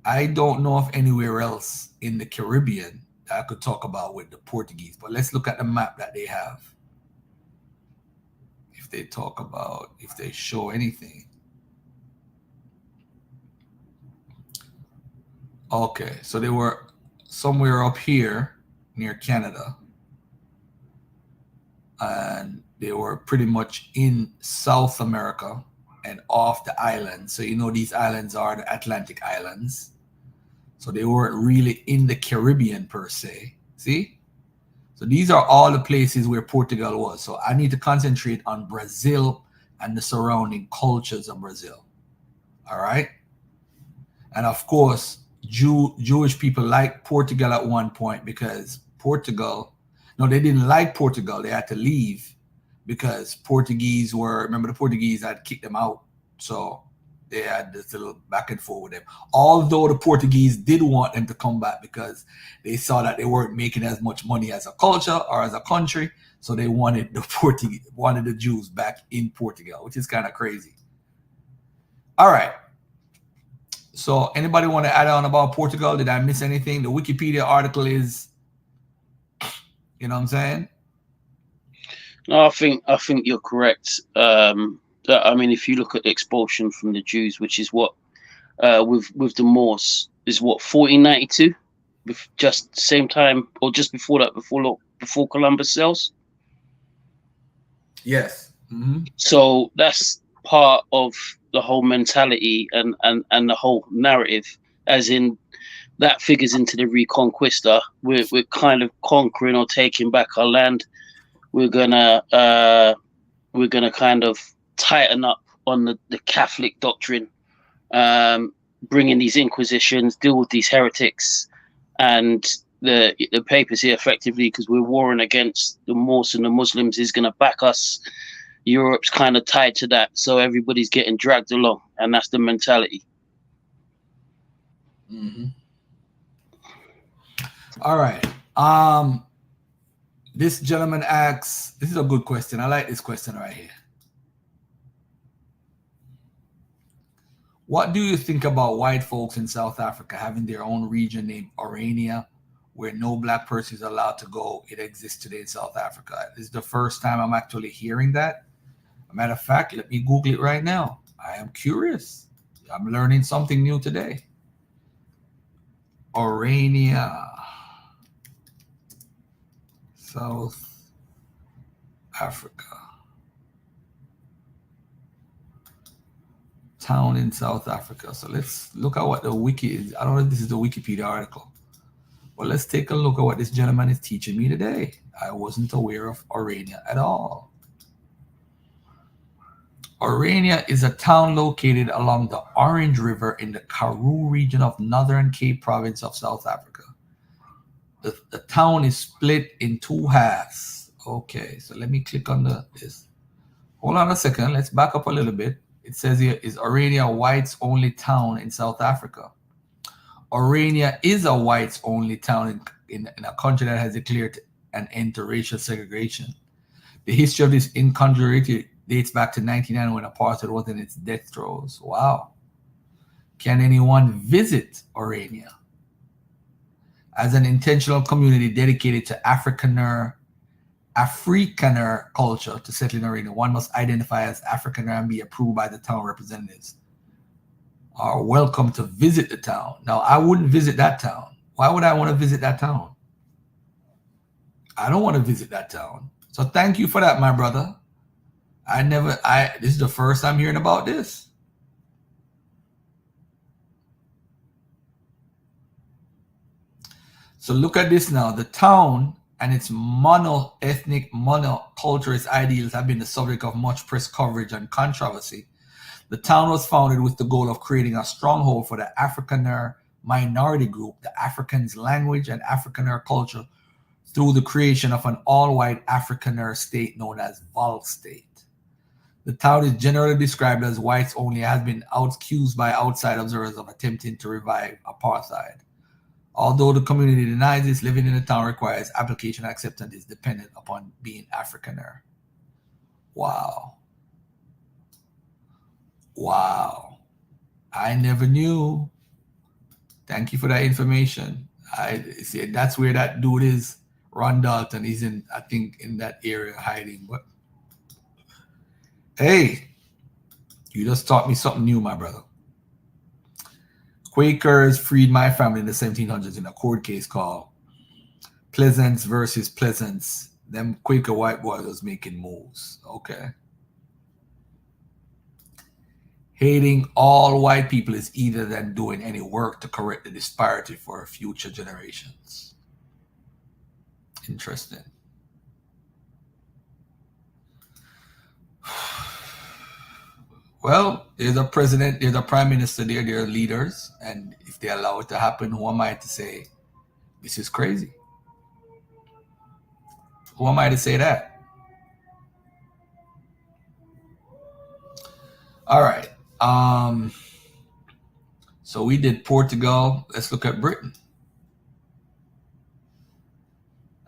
I don't know of anywhere else in the Caribbean that I could talk about with the Portuguese. But let's look at the map that they have. If they show anything. Okay, so they were somewhere up here near Canada. and they were pretty much in South America and off the islands. So you know these islands are the Atlantic islands. So they weren't really in the Caribbean per se. See? So these are all the places where Portugal was. So I need to concentrate on Brazil and the surrounding cultures of Brazil. All right? And of course, Jewish people liked Portugal at one point because Portugal, no, they didn't like Portugal. They had to leave because Portuguese were, remember the Portuguese had kicked them out. So they had this little back and forth with them. Although the Portuguese did want them to come back because they saw that they weren't making as much money as a culture or as a country. So they wanted the Jews back in Portugal, which is kind of crazy. All right. So anybody want to add on about Portugal? Did I miss anything? The Wikipedia article is, you know what I'm saying? No, I think you're correct. I mean, if you look at the expulsion from the Jews, which is what with the Moors is what 1492, just same time or just before that, before Columbus sails. Yes. Mm-hmm. So that's part of the whole mentality and the whole narrative, as in that figures into the Reconquista. We're kind of conquering or taking back our land. We're gonna kind of tighten up on the Catholic doctrine, bring in these inquisitions, deal with these heretics, and the papacy effectively, because we're warring against the Moors and the Muslims, is going to back us. Europe's kind of tied to that, so everybody's getting dragged along, and that's the mentality. Mm-hmm. All right. This gentleman asks, this is a good question. I like this question right here. What do you think about white folks in South Africa having their own region named Orania, where no black person is allowed to go? It exists today in South Africa. This is the first time I'm actually hearing that. As a matter of fact, let me Google it right now. I am curious. I'm learning something new today. Orania, South Africa. Town in South Africa. So let's look at what the wiki is. I don't know if this is the Wikipedia article. Well, let's take a look at what this gentleman is teaching me today. I wasn't aware of Orania at all. Orania is a town located along the Orange River in the Karoo region of Northern Cape Province of South Africa. The town is split in two halves. Okay, so let me click on this. Hold on a second. Let's back up a little bit. It says here, is Orania a whites only town in South Africa? Orania is a whites only town in a country that has declared an end to racial segregation. The history of this incongruity dates back to 1990 when apartheid was in its death throes. Wow. Can anyone visit Orania? As an intentional community dedicated to Afrikaner culture to settle in Orania, one must identify as Afrikaner and be approved by the town representatives. Are welcome to visit the town. Now, I wouldn't visit that town. Why would I want to visit that town? I don't want to visit that town. So thank you for that, my brother. This is the first I'm hearing about this. So look at this now. The town and its mono-ethnic, monoculturist ideals have been the subject of much press coverage and controversy. The town was founded with the goal of creating a stronghold for the Afrikaner minority group, the Afrikaans language and Afrikaner culture, through the creation of an all-white Afrikaner state known as Vaal State. The town is generally described as whites only, has been accused by outside observers of attempting to revive apartheid. Although the community denies this, living in the town requires application acceptance is dependent upon being Afrikaner. Wow. Wow. I never knew. Thank you for that information. I see that's where that dude is, Ron Dalton. He's in, I think, in that area hiding. But hey, you just taught me something new, my brother. Quakers freed my family in the 1700s in a court case called Pleasance versus Pleasance Them Quaker white boys was making moves. Okay. Hating all white people is either than doing any work to correct the disparity for future generations. Interesting. Well, there's a president, there's a prime minister there, there are leaders, and if they allow it to happen, who am I to say this is crazy? Who am I to say that? All right. So we did Portugal. Let's look at Britain.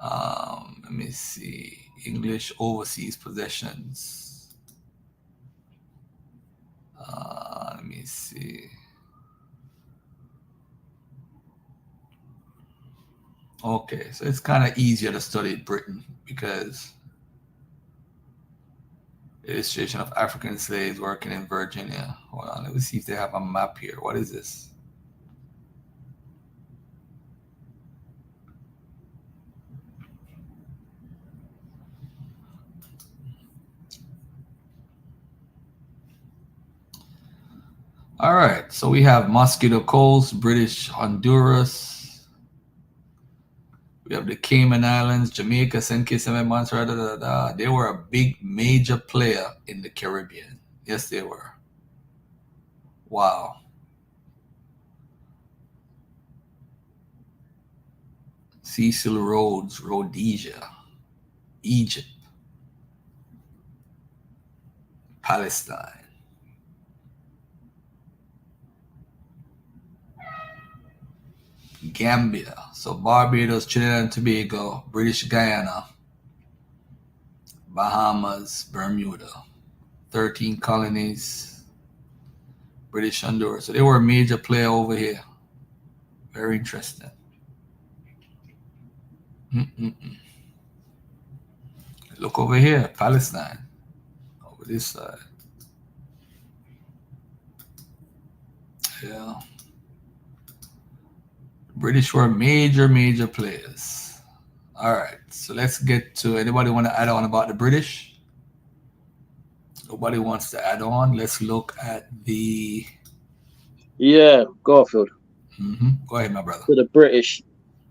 Let me see. English overseas possessions. Let me see. Okay, so it's kind of easier to study Britain because illustration of African slaves working in Virginia. Hold on, let me see if they have a map here. What is this? All right, so we have Mosquito Coast, British Honduras. We have the Cayman Islands, Jamaica, St. Kitts and Montserrat. They were a big, major player in the Caribbean. Yes, they were. Wow. Cecil Rhodes, Rhodesia, Egypt, Palestine. Gambia, so Barbados, Trinidad and Tobago, British Guyana, Bahamas, Bermuda, 13 colonies, British Honduras. So they were a major player over here. Very interesting. Look over here, Palestine, over this side. Yeah. British were major players. All right, so let's get to, anybody want to add on about the British? Nobody wants to add on. Let's look at the... Yeah, Garfield. Go ahead, my brother. For the British,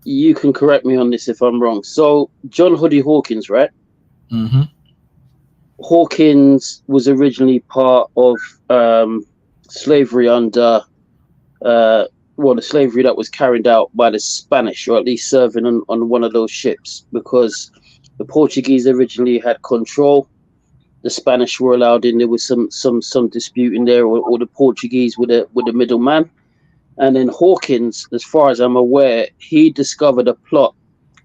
you can correct me on this if I'm wrong. So John Hoodie Hawkins, right? Hawkins was originally part of slavery under... the slavery that was carried out by the Spanish, or at least serving on one of those ships, because the Portuguese originally had control. The Spanish were allowed in. There was some dispute in there, or the Portuguese with the middleman. And then Hawkins, as far as I'm aware, he discovered a plot,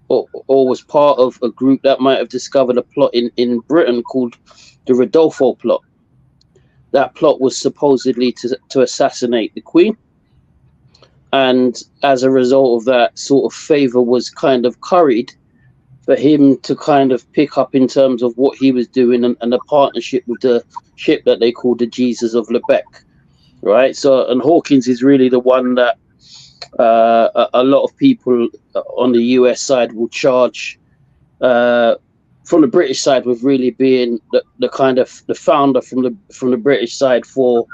or was part of a group that might have discovered a plot in Britain called the Rodolfo plot. That plot was supposedly to assassinate the Queen. And as a result of that, sort of favor was kind of curried for him to kind of pick up in terms of what he was doing and the partnership with the ship that they called the Jesus of Lubeck, right? So, and Hawkins is really the one that a lot of people on the US side will charge from the British side with really being the kind of the founder from the British side for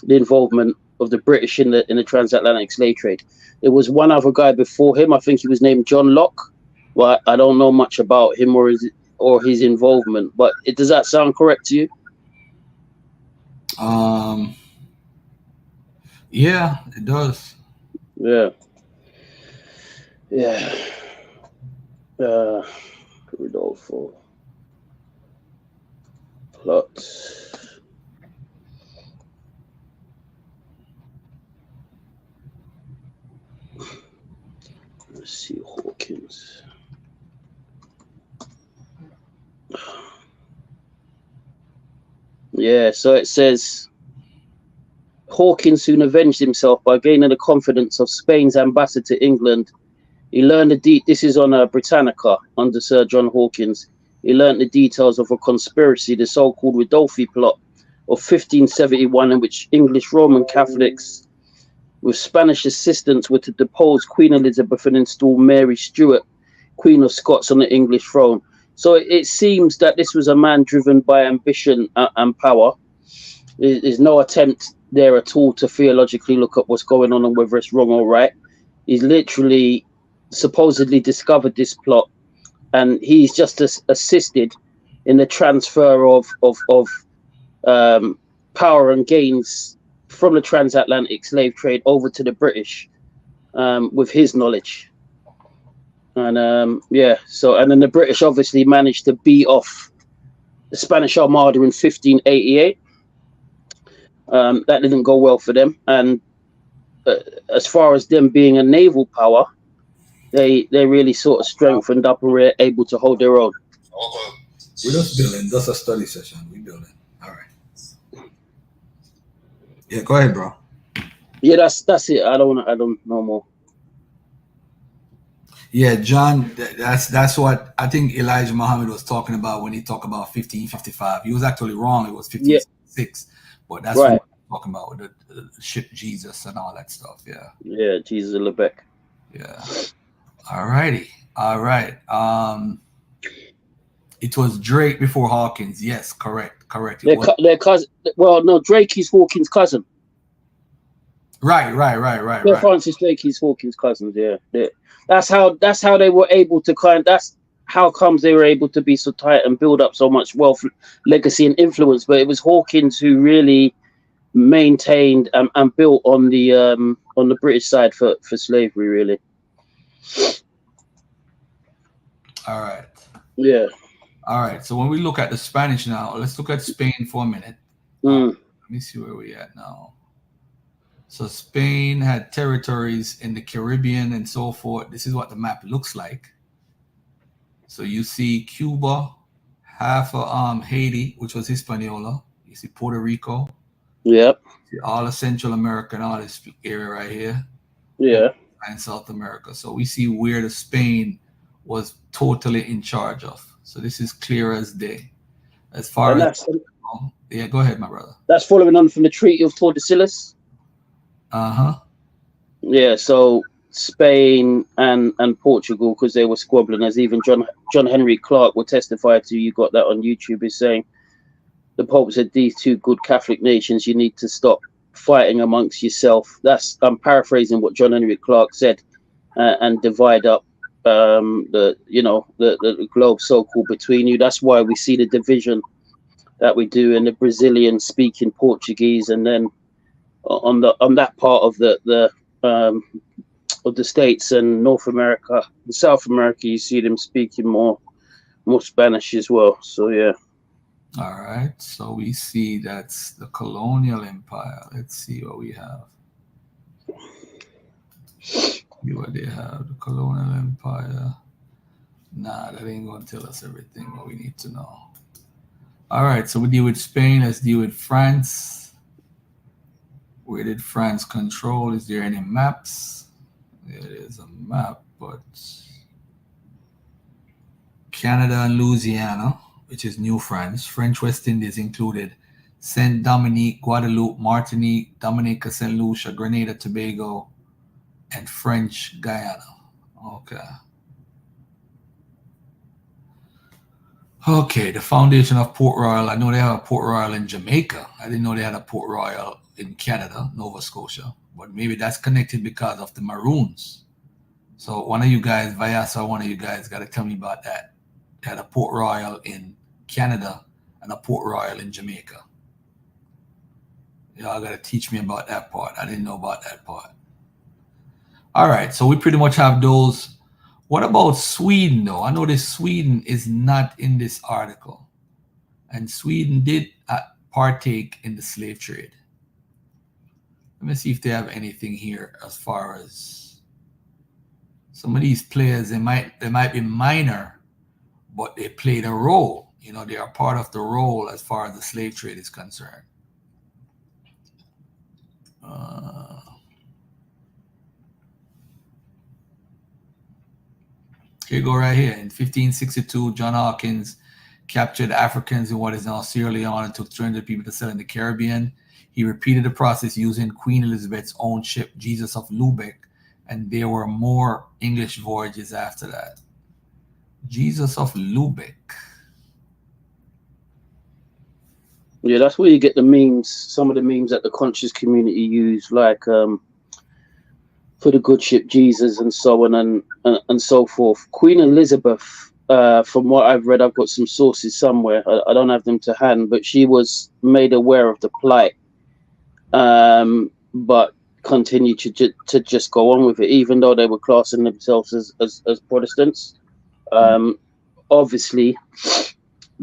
the involvement of the British in the transatlantic slave trade. There was one other guy before him. I think he was named John Locke, but I don't know much about him or his involvement. But does that sound correct to you? Yeah, it does. Yeah. Rodolfo plot. Let's see, Hawkins. Yeah, so it says Hawkins soon avenged himself by gaining the confidence of Spain's ambassador to England. He learned this is on Britannica under Sir John Hawkins. He learned the details of a conspiracy, the so-called Rodolphi plot of 1571, in which English Roman Catholics with Spanish assistance were to depose Queen Elizabeth and install Mary Stuart, Queen of Scots, on the English throne. So it seems that this was a man driven by ambition and power. There's no attempt there at all to theologically look at what's going on and whether it's wrong or right. He's literally supposedly discovered this plot, and he's just assisted in the transfer of power and gains from the transatlantic slave trade over to the British with his knowledge. And so and then the British obviously managed to beat off the Spanish Armada in 1588. That didn't go well for them, and as far as them being a naval power, they really sort of strengthened up and were able to hold their own. We're just building. That's a study session. We're building. All right. Yeah, go ahead, bro. Yeah, that's it. I don't know more. Yeah, John, that's what I think Elijah Muhammad was talking about when he talked about 1555. He was actually wrong. It was 1566. But that's right. what we're talking about with the ship Jesus and all that stuff. Yeah. Yeah, Jesus of Lebec. Yeah. All righty. All right. It was Drake before Hawkins. Yes, correct. Their cousin. Well, no, Drake is Hawkins' cousin. Right. Yeah, Francis Drake is Hawkins' cousins. Yeah. That's how they were able to that's how comes they were able to be so tight and build up so much wealth, legacy, and influence. But it was Hawkins who really maintained and built on the British side for slavery, really. All right. Yeah. All right. So when we look at the Spanish now, let's look at Spain for a minute. Let me see where we at now. So Spain had territories in the Caribbean and so forth. This is what the map looks like. So you see Cuba, half of Haiti, which was Hispaniola. You see Puerto Rico. Yep. See all of Central America and all this area right here. Yeah. And South America. So we see where the Spain was totally in charge of. So this is clear as day. As far as yeah, go ahead, my brother. That's following on from the Treaty of Tordesillas. Yeah, so Spain and Portugal, because they were squabbling, as even John Henry Clark will testify to. You got that on YouTube. Is saying the Pope said these two good Catholic nations, you need to stop fighting amongst yourself. I'm paraphrasing what John Henry Clark said, and divide up the globe so-called between you. That's why we see the division that we do in the Brazilian speaking Portuguese, and then on that part of the States and North America and South America, you see them speaking more Spanish as well. So yeah. All right. So we see that's the colonial empire. Let's see what we have. See what they have. The colonial empire. Nah, that ain't gonna tell us everything what we need to know. All right. So we deal with Spain. Let's deal with France. Where did France control? Is there any maps? There is a map, but Canada and Louisiana, which is New France. French West Indies included Saint Dominique, Guadeloupe, Martinique, Dominica, St. Lucia, Grenada, Tobago, and French Guyana. Okay, the foundation of Port Royal. I know they have a Port Royal in Jamaica. I didn't know they had a Port Royal in Canada, Nova Scotia, but maybe that's connected because of the Maroons. So one of you guys, Vyasa, one of you guys got to tell me about that. They had a Port Royal in Canada and a Port Royal in Jamaica. Y'all got to teach me about that part. I didn't know about that part. All right, so we pretty much have those. What about Sweden, though? I know that Sweden is not in this article. And Sweden did partake in the slave trade. Let me see if they have anything here as far as some of these players. They might be minor, but they played a role. You know, they are part of the role as far as the slave trade is concerned. Here you go right here. In 1562, John Hawkins captured Africans in what is now Sierra Leone and took 300 people to sell in the Caribbean. He repeated the process using Queen Elizabeth's own ship, Jesus of Lubeck, and there were more English voyages after that. Jesus of Lubeck. Yeah, that's where you get the memes. Some of the memes that the conscious community use, like for the good ship Jesus and so on and so forth. Queen Elizabeth, from what I've read, I've got some sources somewhere. I don't have them to hand, but she was made aware of the plight, but continued to just go on with it, even though they were classing themselves as Protestants. Obviously,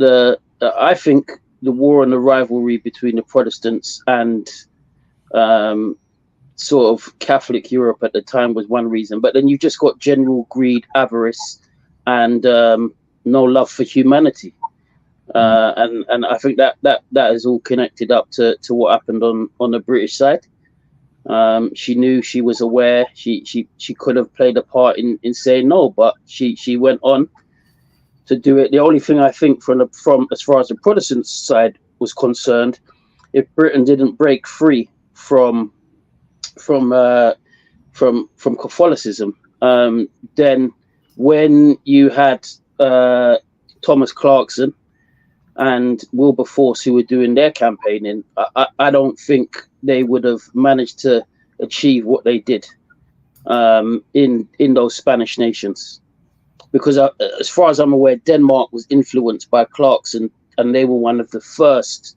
I think the war and the rivalry between the Protestants and sort of Catholic Europe at the time was one reason, but then you've just got general greed, avarice, and no love for humanity. And I think that is all connected up to what happened on the British side. She knew, she was aware, she could have played a part in saying no, but she went on to do it. The only thing I think from as far as the Protestant side was concerned, if Britain didn't break free from Catholicism, then when you had Thomas Clarkson and Wilberforce who were doing their campaigning, I don't think they would have managed to achieve what they did in those Spanish nations. Because as far as I'm aware, Denmark was influenced by Clarkson, and they were one of the first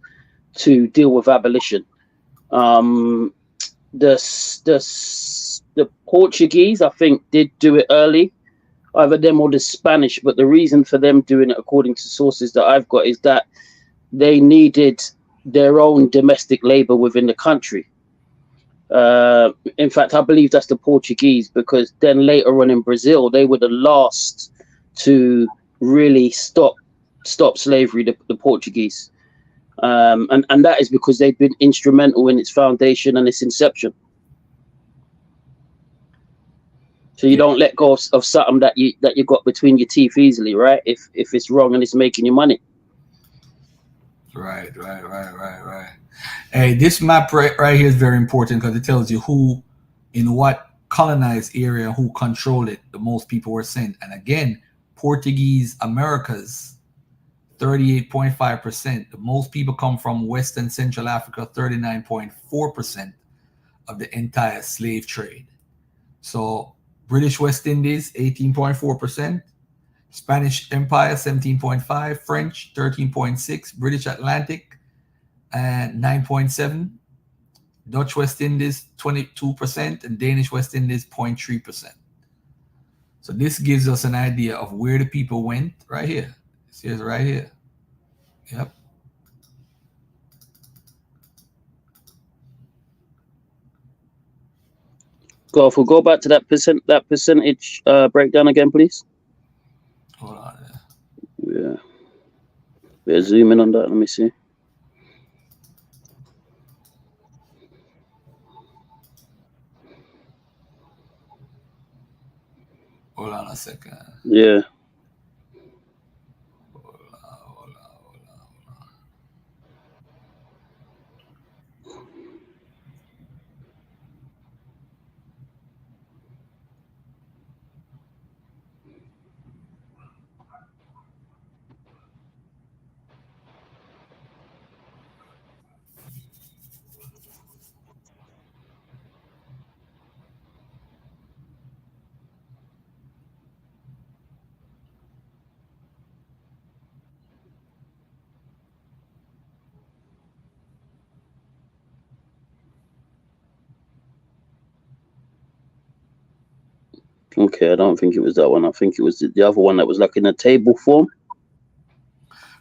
to deal with abolition. The Portuguese, I think, did do it early, either them or the Spanish. But the reason for them doing it, according to sources that I've got, is that they needed their own domestic labor within the country. In fact, I believe that's the Portuguese, because then later on in Brazil, they were the last to really stop slavery, the Portuguese. And that is because they've been instrumental in its foundation and its inception. So you don't let go of something that you got between your teeth easily, right? If it's wrong and it's making you money. Right. Hey, this map right here is very important because it tells you who, in what colonized area, who controlled it. The most people were sent, and again, Portuguese Americas, 38.5%. The most people come from West and Central Africa, 39.4% of the entire slave trade. So British West Indies, 18.4%. Spanish Empire, 17.5%. French, 13.6%. British Atlantic, and 9.7%. Dutch West Indies, 22%. And Danish West Indies, 0.3%. So this gives us an idea of where the people went right here. This is right here. Yep. If we'll go back to that percentage breakdown again, please. Hold on. Yeah. We're zooming on that. Let me see. Hold on a second. Yeah. Okay, I don't think it was that one. I think it was the other one that was like in a table form.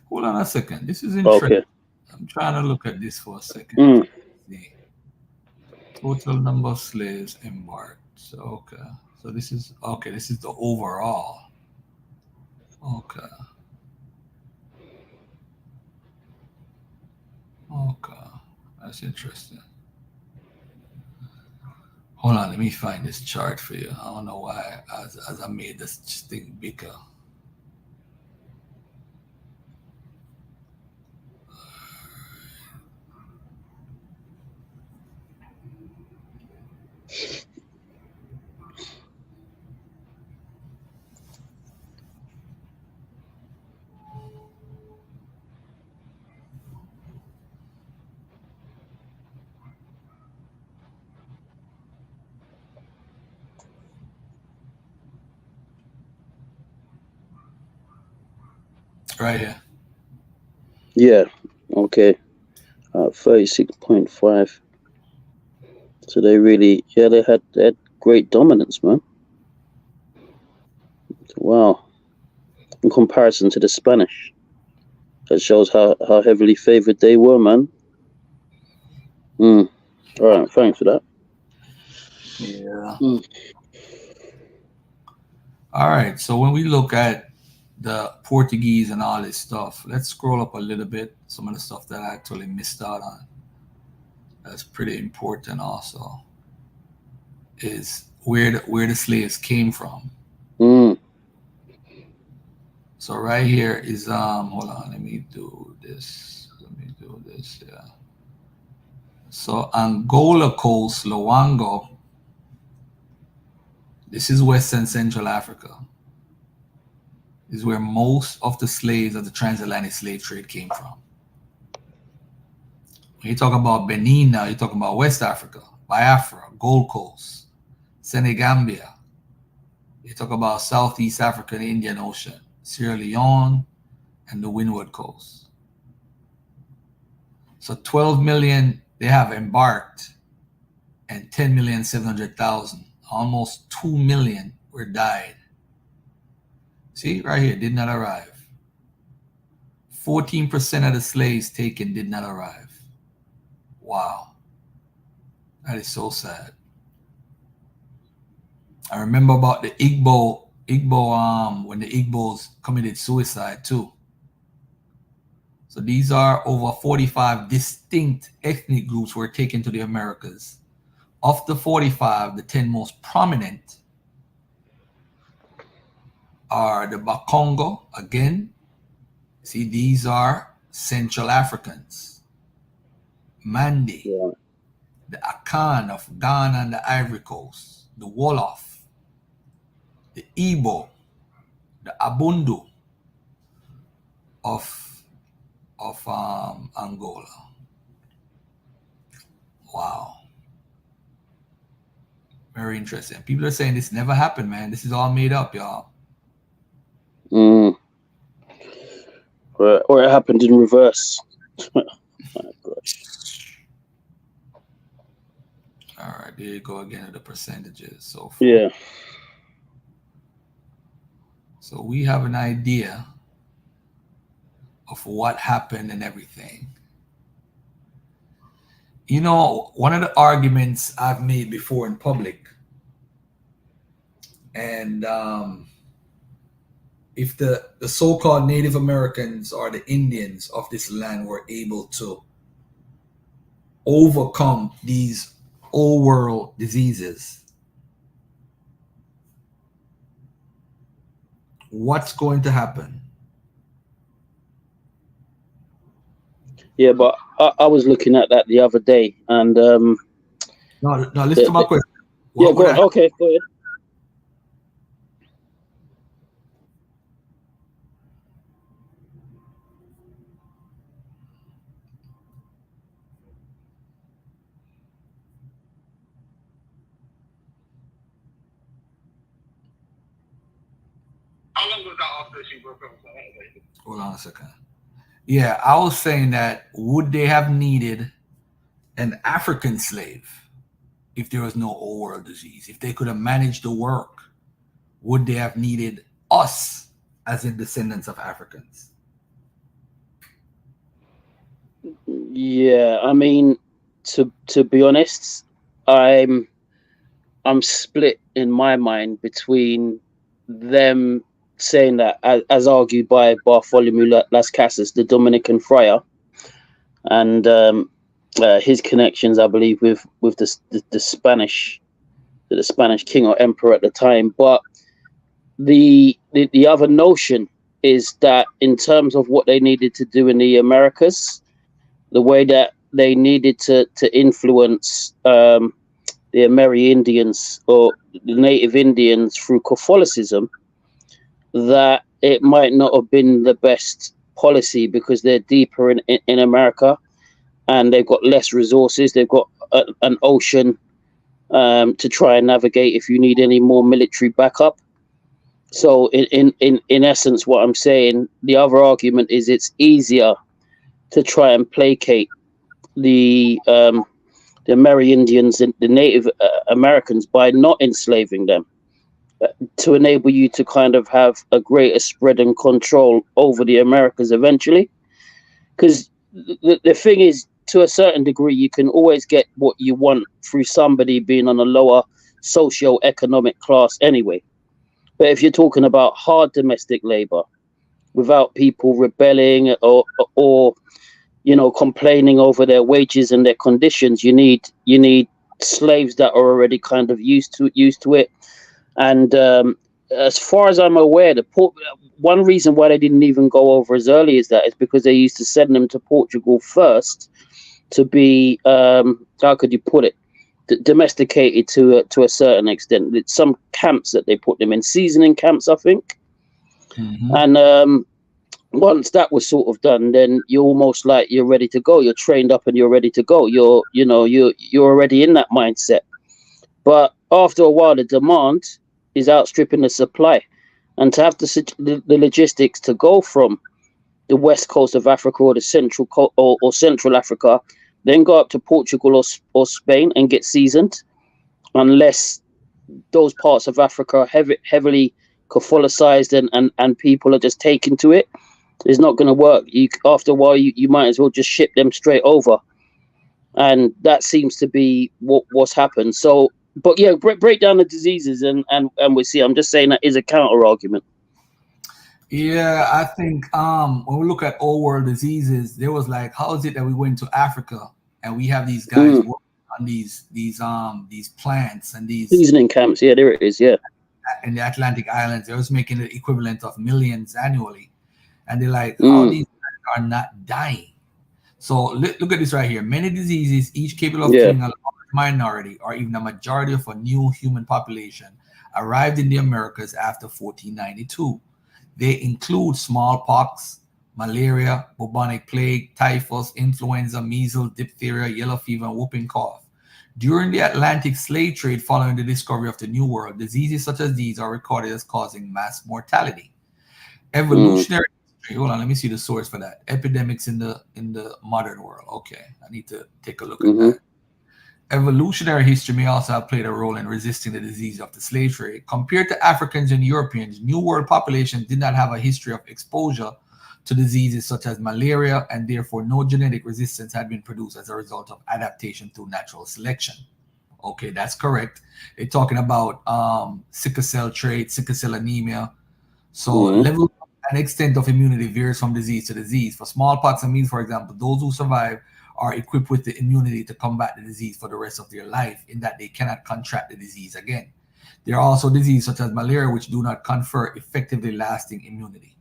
Hold on a second. This is interesting. Okay. I'm trying to look at this for a second. See. Total number of slaves embarked. So, okay. So this is the overall. Okay. That's interesting. Hold on, let me find this chart for you. I don't know why as I made this thing bigger. right here. Yeah. Okay. 36.5. So they really, they had great dominance, man. Wow. In comparison to the Spanish, that shows how heavily favored they were, man. All right. Thanks for that. Yeah. All right. So when we look at the Portuguese and all this stuff, let's scroll up a little bit. Some of the stuff that I actually missed out on. That's pretty important also. Is where the slaves came from. So right here is hold on, let me do this. Yeah. So Angola Coast, Luango. This is Western Central Africa. This is where most of the slaves of the transatlantic slave trade came from. When you talk about Benin now, you're talking about West Africa, Biafra, Gold Coast, Senegambia. You talk about Southeast Africa and the Indian Ocean, Sierra Leone, and the Windward Coast. So 12 million they have embarked, and 10,700,000, almost 2 million were died. See, right here, did not arrive. 14% of the slaves taken did not arrive. Wow. That is so sad. I remember about the Igbo when the Igbos committed suicide too. So these are over 45 distinct ethnic groups were taken to the Americas. Of the 45, the 10 most prominent are the Bakongo. Again, see, these are Central Africans. Mandi, the Akan of Ghana and the Ivory Coast, the Wolof, the Igbo, the Abundu of Angola. Wow. Very interesting. People are saying this never happened, man. This is all made up, y'all. Or it happened in reverse. All right, there you go again with the percentages. So far. Yeah. So we have an idea of what happened and everything. You know, one of the arguments I've made before in public, and if the so-called Native Americans or the Indians of this land were able to overcome these old world diseases, what's going to happen? Yeah, but I was looking at that the other day, and no, listen to my question. Yeah, go ahead. Okay, go ahead. How long was that after she broke up? Hold on a second. Yeah, I was saying that would they have needed an African slave if there was no old world disease? If they could have managed the work, would they have needed us as in descendants of Africans? Yeah, I mean, to be honest, I'm split in my mind between them saying that, as argued by Bartholomew Las Casas, the Dominican friar, and his connections, I believe, with the Spanish king or emperor at the time. But the other notion is that in terms of what they needed to do in the Americas, the way that they needed to influence the Amerindians or the native Indians through Catholicism, that it might not have been the best policy because they're deeper in America and they've got less resources. They've got an ocean to try and navigate if you need any more military backup. So in essence, what I'm saying, the other argument is it's easier to try and placate the Amerindians and the Native Americans by not enslaving them, to enable you to kind of have a greater spread and control over the Americas eventually. Because the thing is, to a certain degree, you can always get what you want through somebody being on a lower socio-economic class anyway. But if you're talking about hard domestic labor, without people rebelling or complaining over their wages and their conditions, you need slaves that are already kind of used to it. And as far as I'm aware, one reason why they didn't even go over as early as that is because they used to send them to Portugal first to be how could you put it, domesticated to a certain extent. It's some camps that they put them in, seasoning camps, I think. Mm-hmm. And once that was sort of done, then you're almost like you're ready to go. You're trained up and you're ready to go. You're already in that mindset. But after a while, the demand is outstripping the supply, and to have the logistics to go from the west coast of Africa or the Central Africa, then go up to Portugal or Spain and get seasoned, unless those parts of Africa are heavily Catholicized and people are just taken to it, it's not going to work. After a while, you might as well just ship them straight over, and that seems to be what's happened. So, but yeah, break down the diseases and we see. I'm just saying that is a counter argument. Yeah, I think when we look at old world diseases, there was like, how is it that we went to Africa and we have these guys working on these plants and these seasoning camps? Yeah, there it is. Yeah, in the Atlantic Islands, they was making the equivalent of millions annually, and they're like, how these guys are not dying? So look at this right here. Many diseases, each capable of killing a large minority or even a majority of a new human population, arrived in the Americas after 1492. They include smallpox, malaria, bubonic plague, typhus, influenza, measles, diphtheria, yellow fever, and whooping cough. During the Atlantic slave trade following the discovery of the New World, diseases such as these are recorded as causing mass mortality. Evolutionary history. Hold on, let me see the source for that. Epidemics in the modern world. Okay, I need to take a look at that. Evolutionary history may also have played a role in resisting the disease of the slave trade. Compared to Africans and Europeans, New World populations did not have a history of exposure to diseases such as malaria, and therefore no genetic resistance had been produced as a result of adaptation through natural selection. Okay, that's correct. They're talking about sickle cell trait, sickle cell anemia. So level and extent of immunity varies from disease to disease. For smallpox and measles, for example, those who survive are equipped with the immunity to combat the disease for the rest of their life, in that they cannot contract the disease again. There are also diseases such as malaria which do not confer effectively lasting immunity.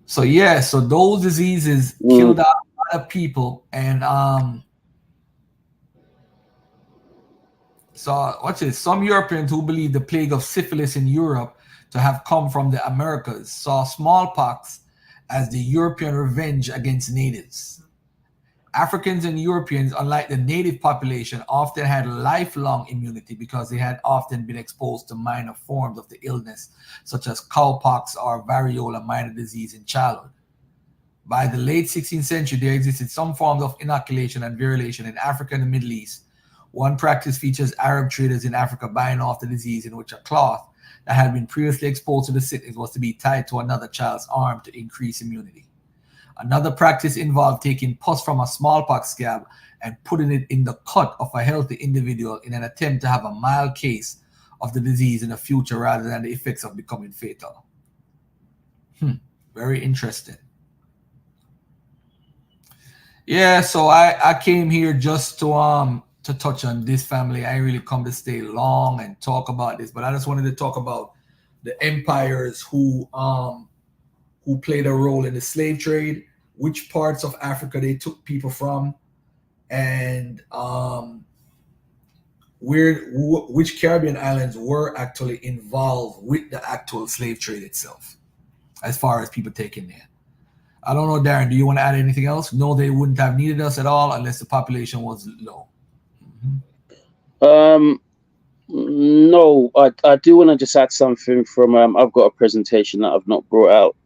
So yeah, so those diseases killed a lot of people, and so watch this. Some Europeans who believe the plague of syphilis in Europe to have come from the Americas saw smallpox as the European revenge against natives. Africans and Europeans, unlike the native population, often had lifelong immunity because they had often been exposed to minor forms of the illness, such as cowpox or variola minor disease in childhood. By the late 16th century, there existed some forms of inoculation and variolation in Africa and the Middle East. One practice features Arab traders in Africa buying off the disease, in which a cloth that had been previously exposed to the sickness was to be tied to another child's arm to increase immunity. Another practice involved taking pus from a smallpox scab and putting it in the cut of a healthy individual in an attempt to have a mild case of the disease in the future rather than the effects of becoming fatal. Very interesting. Yeah, so I came here just to touch on this family. I really come to stay long and talk about this, but I just wanted to talk about the empires who played a role in the slave trade, which parts of Africa they took people from, and which Caribbean islands were actually involved with the actual slave trade itself, as far as people taken there. I don't know, Darren, do you want to add anything else? No, they wouldn't have needed us at all unless the population was low. No, I do want to just add something from I've got a presentation that I've not brought out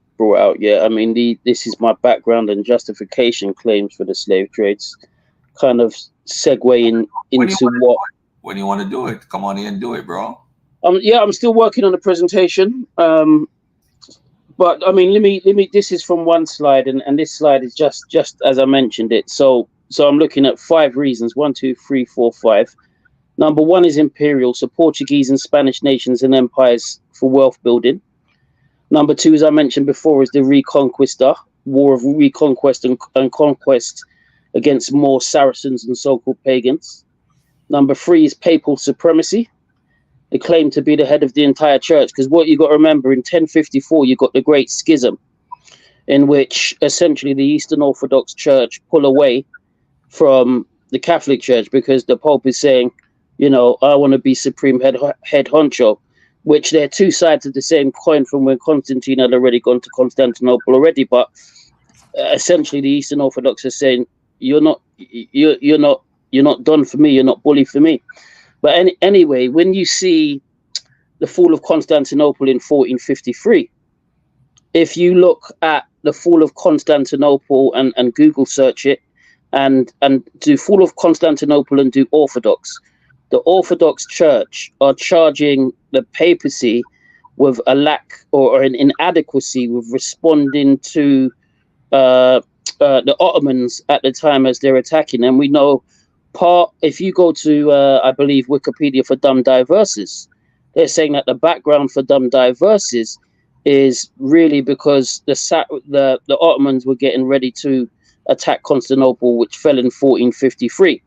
yet. I mean, this is my background and justification claims for the slave trades, kind of segueing into what. When you want to do it, come on here and do it, bro. Yeah, I'm still working on the presentation. But I mean, let me. This is from one slide, and this slide is just as I mentioned it. So I'm looking at 5 reasons: 1, 2, 3, 4, 5. Number 1 is imperial, so Portuguese and Spanish nations and empires for wealth building. Number 2, as I mentioned before, is the Reconquista, war of reconquest and conquest against more Saracens and so-called pagans. Number 3 is papal supremacy, the claim to be the head of the entire church. Because what you got to remember, in 1054, you got the Great Schism, in which essentially the Eastern Orthodox Church pull away from the Catholic Church because the Pope is saying, you know, I want to be supreme head honcho, which they're 2 sides of the same coin from when Constantine had already gone to Constantinople already. But essentially, the Eastern Orthodox are saying, you're not done for me. You're not bully for me. But anyway, when you see the fall of Constantinople in 1453, if you look at the fall of Constantinople and Google search it, and do fall of Constantinople and do Orthodox, the Orthodox Church are charging the papacy with a lack or an inadequacy with responding to the Ottomans at the time as they're attacking. And we know if you go to, I believe, Wikipedia for Dumb Diverses, they're saying that the background for Dumb Diverses is really because the Ottomans were getting ready to attack Constantinople, which fell in 1453.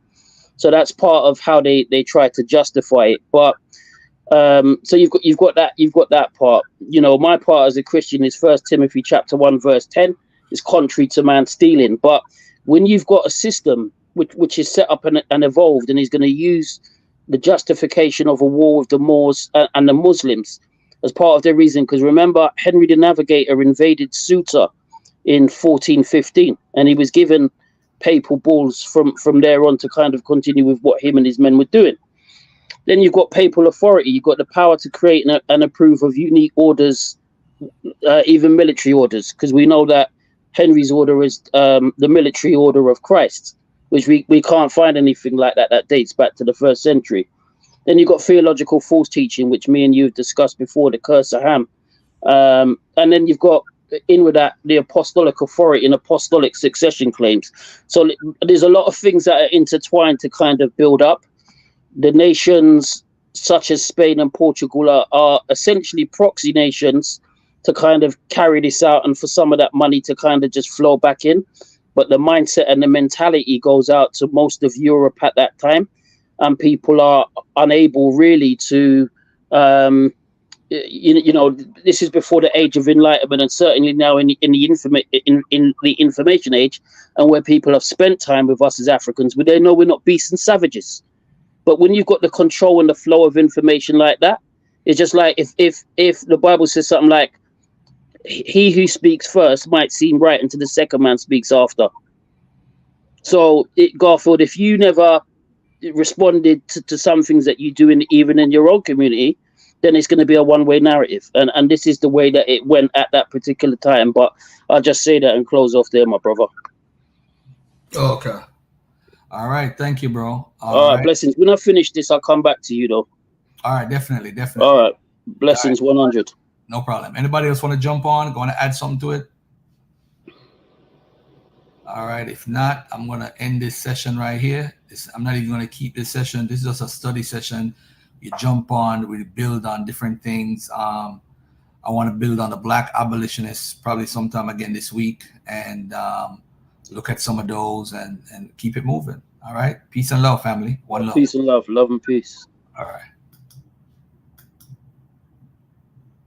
So that's part of how they try to justify it. But so you've got that part. You know, my part as a Christian is 1 Timothy chapter 1 verse 10 is contrary to man stealing. But when you've got a system which is set up and evolved and is going to use the justification of a war with the Moors and the Muslims as part of their reason, because remember, Henry the Navigator invaded Ceuta in 1415, and he was given papal bulls from there on to kind of continue with what him and his men were doing. Then you've got papal authority. You've got the power to create and approve of unique orders, even military orders, because we know that Henry's order is the military order of Christ, which we can't find anything like that dates back to the 1st century. Then you've got theological false teaching, which me and you have discussed before, the Curse of Ham. And then you've got in with that the apostolic authority and apostolic succession claims. So there's a lot of things that are intertwined to kind of build up. The nations such as Spain and Portugal are essentially proxy nations to kind of carry this out and for some of that money to kind of just flow back in. But the mindset and the mentality goes out to most of Europe at that time, and people are unable really to you know, this is before the age of enlightenment, and certainly now in the information age, and where people have spent time with us as Africans, where they know we're not beasts and savages. But when you've got the control and the flow of information like that, it's just like if the Bible says something like, he who speaks first might seem right until the second man speaks after. So Garfield, if you never responded to some things that you do even in your own community, then it's going to be a one-way narrative. And this is the way that it went at that particular time. But I'll just say that and close off there, my brother. Okay. All right. Thank you, bro. All right. Blessings. When I finish this, I'll come back to you, though. All right. Definitely. All right. Blessings, all right. 100. No problem. Anybody else want to jump on? Want to add something to it? All right. If not, I'm going to end this session right here. I'm not even going to keep this session. This is just a study session. You jump on, we build on different things. I want to build on the Black abolitionists probably sometime again this week, and look at some of those and keep it moving. All right. Peace and love, family. One love. Peace and love. Love and peace. All right.